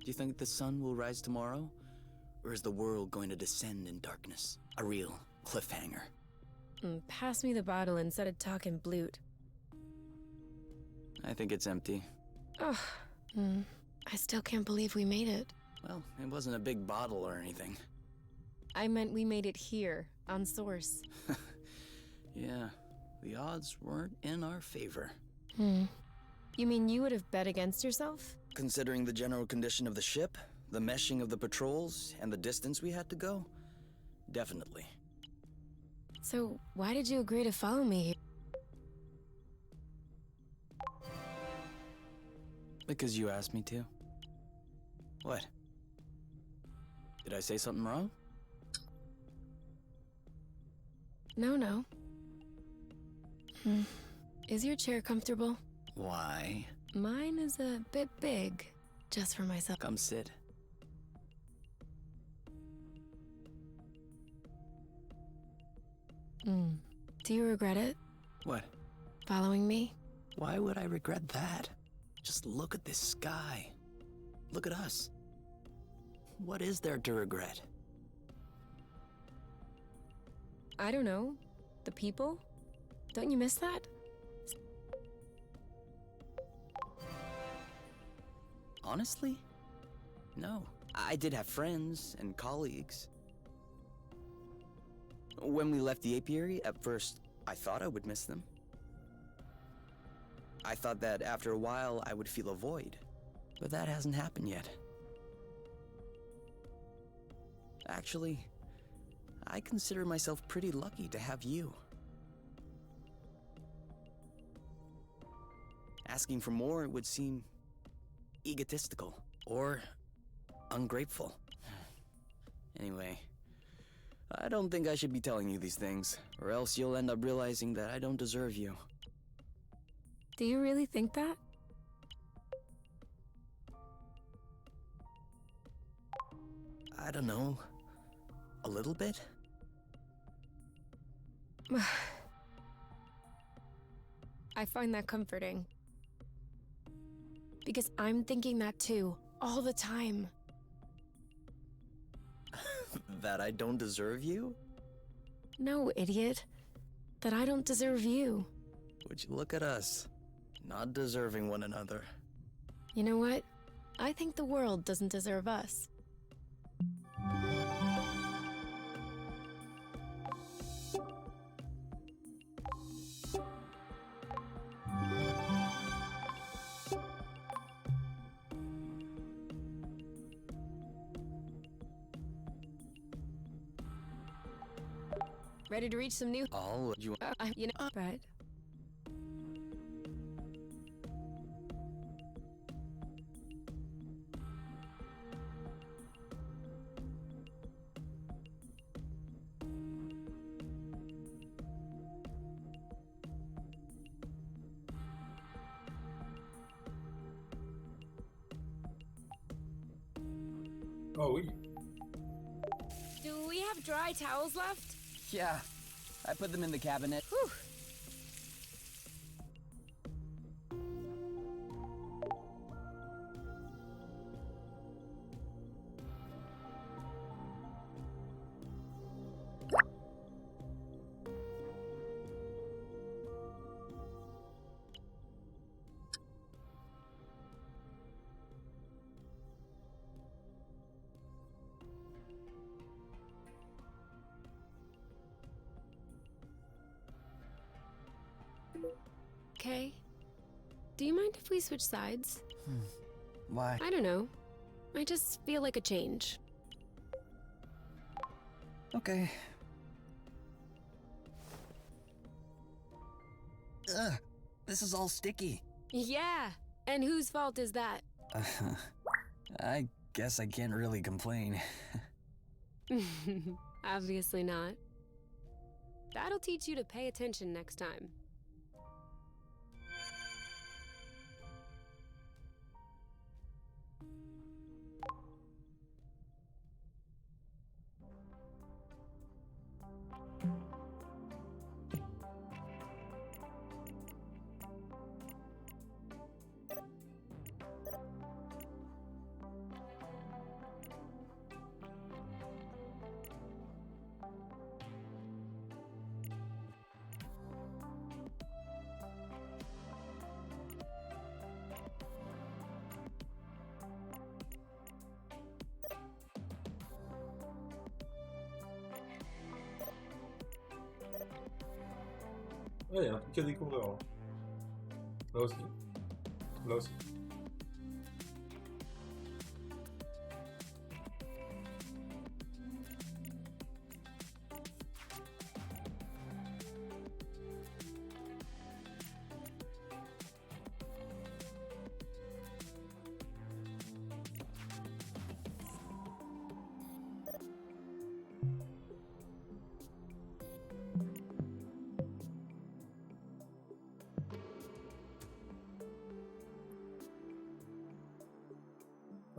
you think the sun will rise tomorrow? Or is the world going to descend in darkness? A real cliffhanger. Pass me the bottle instead of talking blute. I think it's empty. Oh, I still can't believe we made it. Well, it wasn't a big bottle or anything. I meant we made it here, on Source. Yeah, the odds weren't in our favor. You mean you would have bet against yourself? Considering the general condition of the ship, the meshing of the patrols, and the distance we had to go, definitely. So, why did you agree to follow me? Because you asked me to. What? Did I say something wrong? No. Is your chair comfortable? Why? Mine is a bit big, just for myself. Come sit. Do you regret it, What? following me? Why would I regret that? Just look at this sky. Look at us. What is there to regret? I don't know. The people? Don't you miss that? Honestly? No. I did have friends and colleagues. When we left the apiary, at first, I thought I would miss them. I thought that after a while, I would feel a void. But that hasn't happened yet. Actually, I consider myself pretty lucky to have you. Asking for more would seem egotistical or ungrateful. Anyway, I don't think I should be telling you these things, or else you'll end up realizing that I don't deserve you. Do you really think that? I don't know. A little bit? I find that comforting. Because I'm thinking that too, all the time. That I don't deserve you? No, idiot. That I don't deserve you. Would you look at us, not deserving one another. You know what? I think the world doesn't deserve us. Ready to reach some new... All you... But... Oh oui. Do we have dry towels left? Yeah, I put them in the cabinet. Whew. Okay. Do you mind if we switch sides? Why? I don't know. I just feel like a change. Okay. Ugh, this is all sticky. Yeah. And whose fault is that? I guess I can't really complain. Obviously not. That'll teach you to pay attention next time. Ouais, il y a un truc à découvrir là. Là aussi. Là aussi.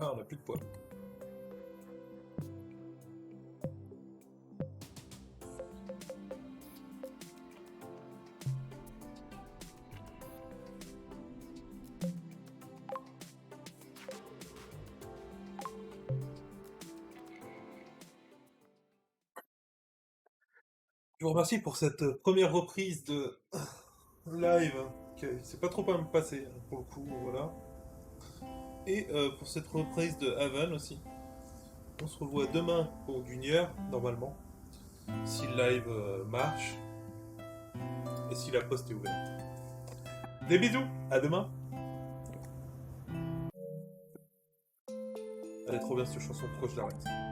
Ah, on n'a plus de poids. Je vous remercie pour cette première reprise de live, qui s'est pas trop mal passé pour le coup, voilà. Et pour cette reprise de Haven aussi. On se revoit demain pour d'une heure, normalement. Si le live marche. Et si la poste est ouverte. Des bisous, à demain. Elle est trop bien cette chanson, pourquoi je l'arrête?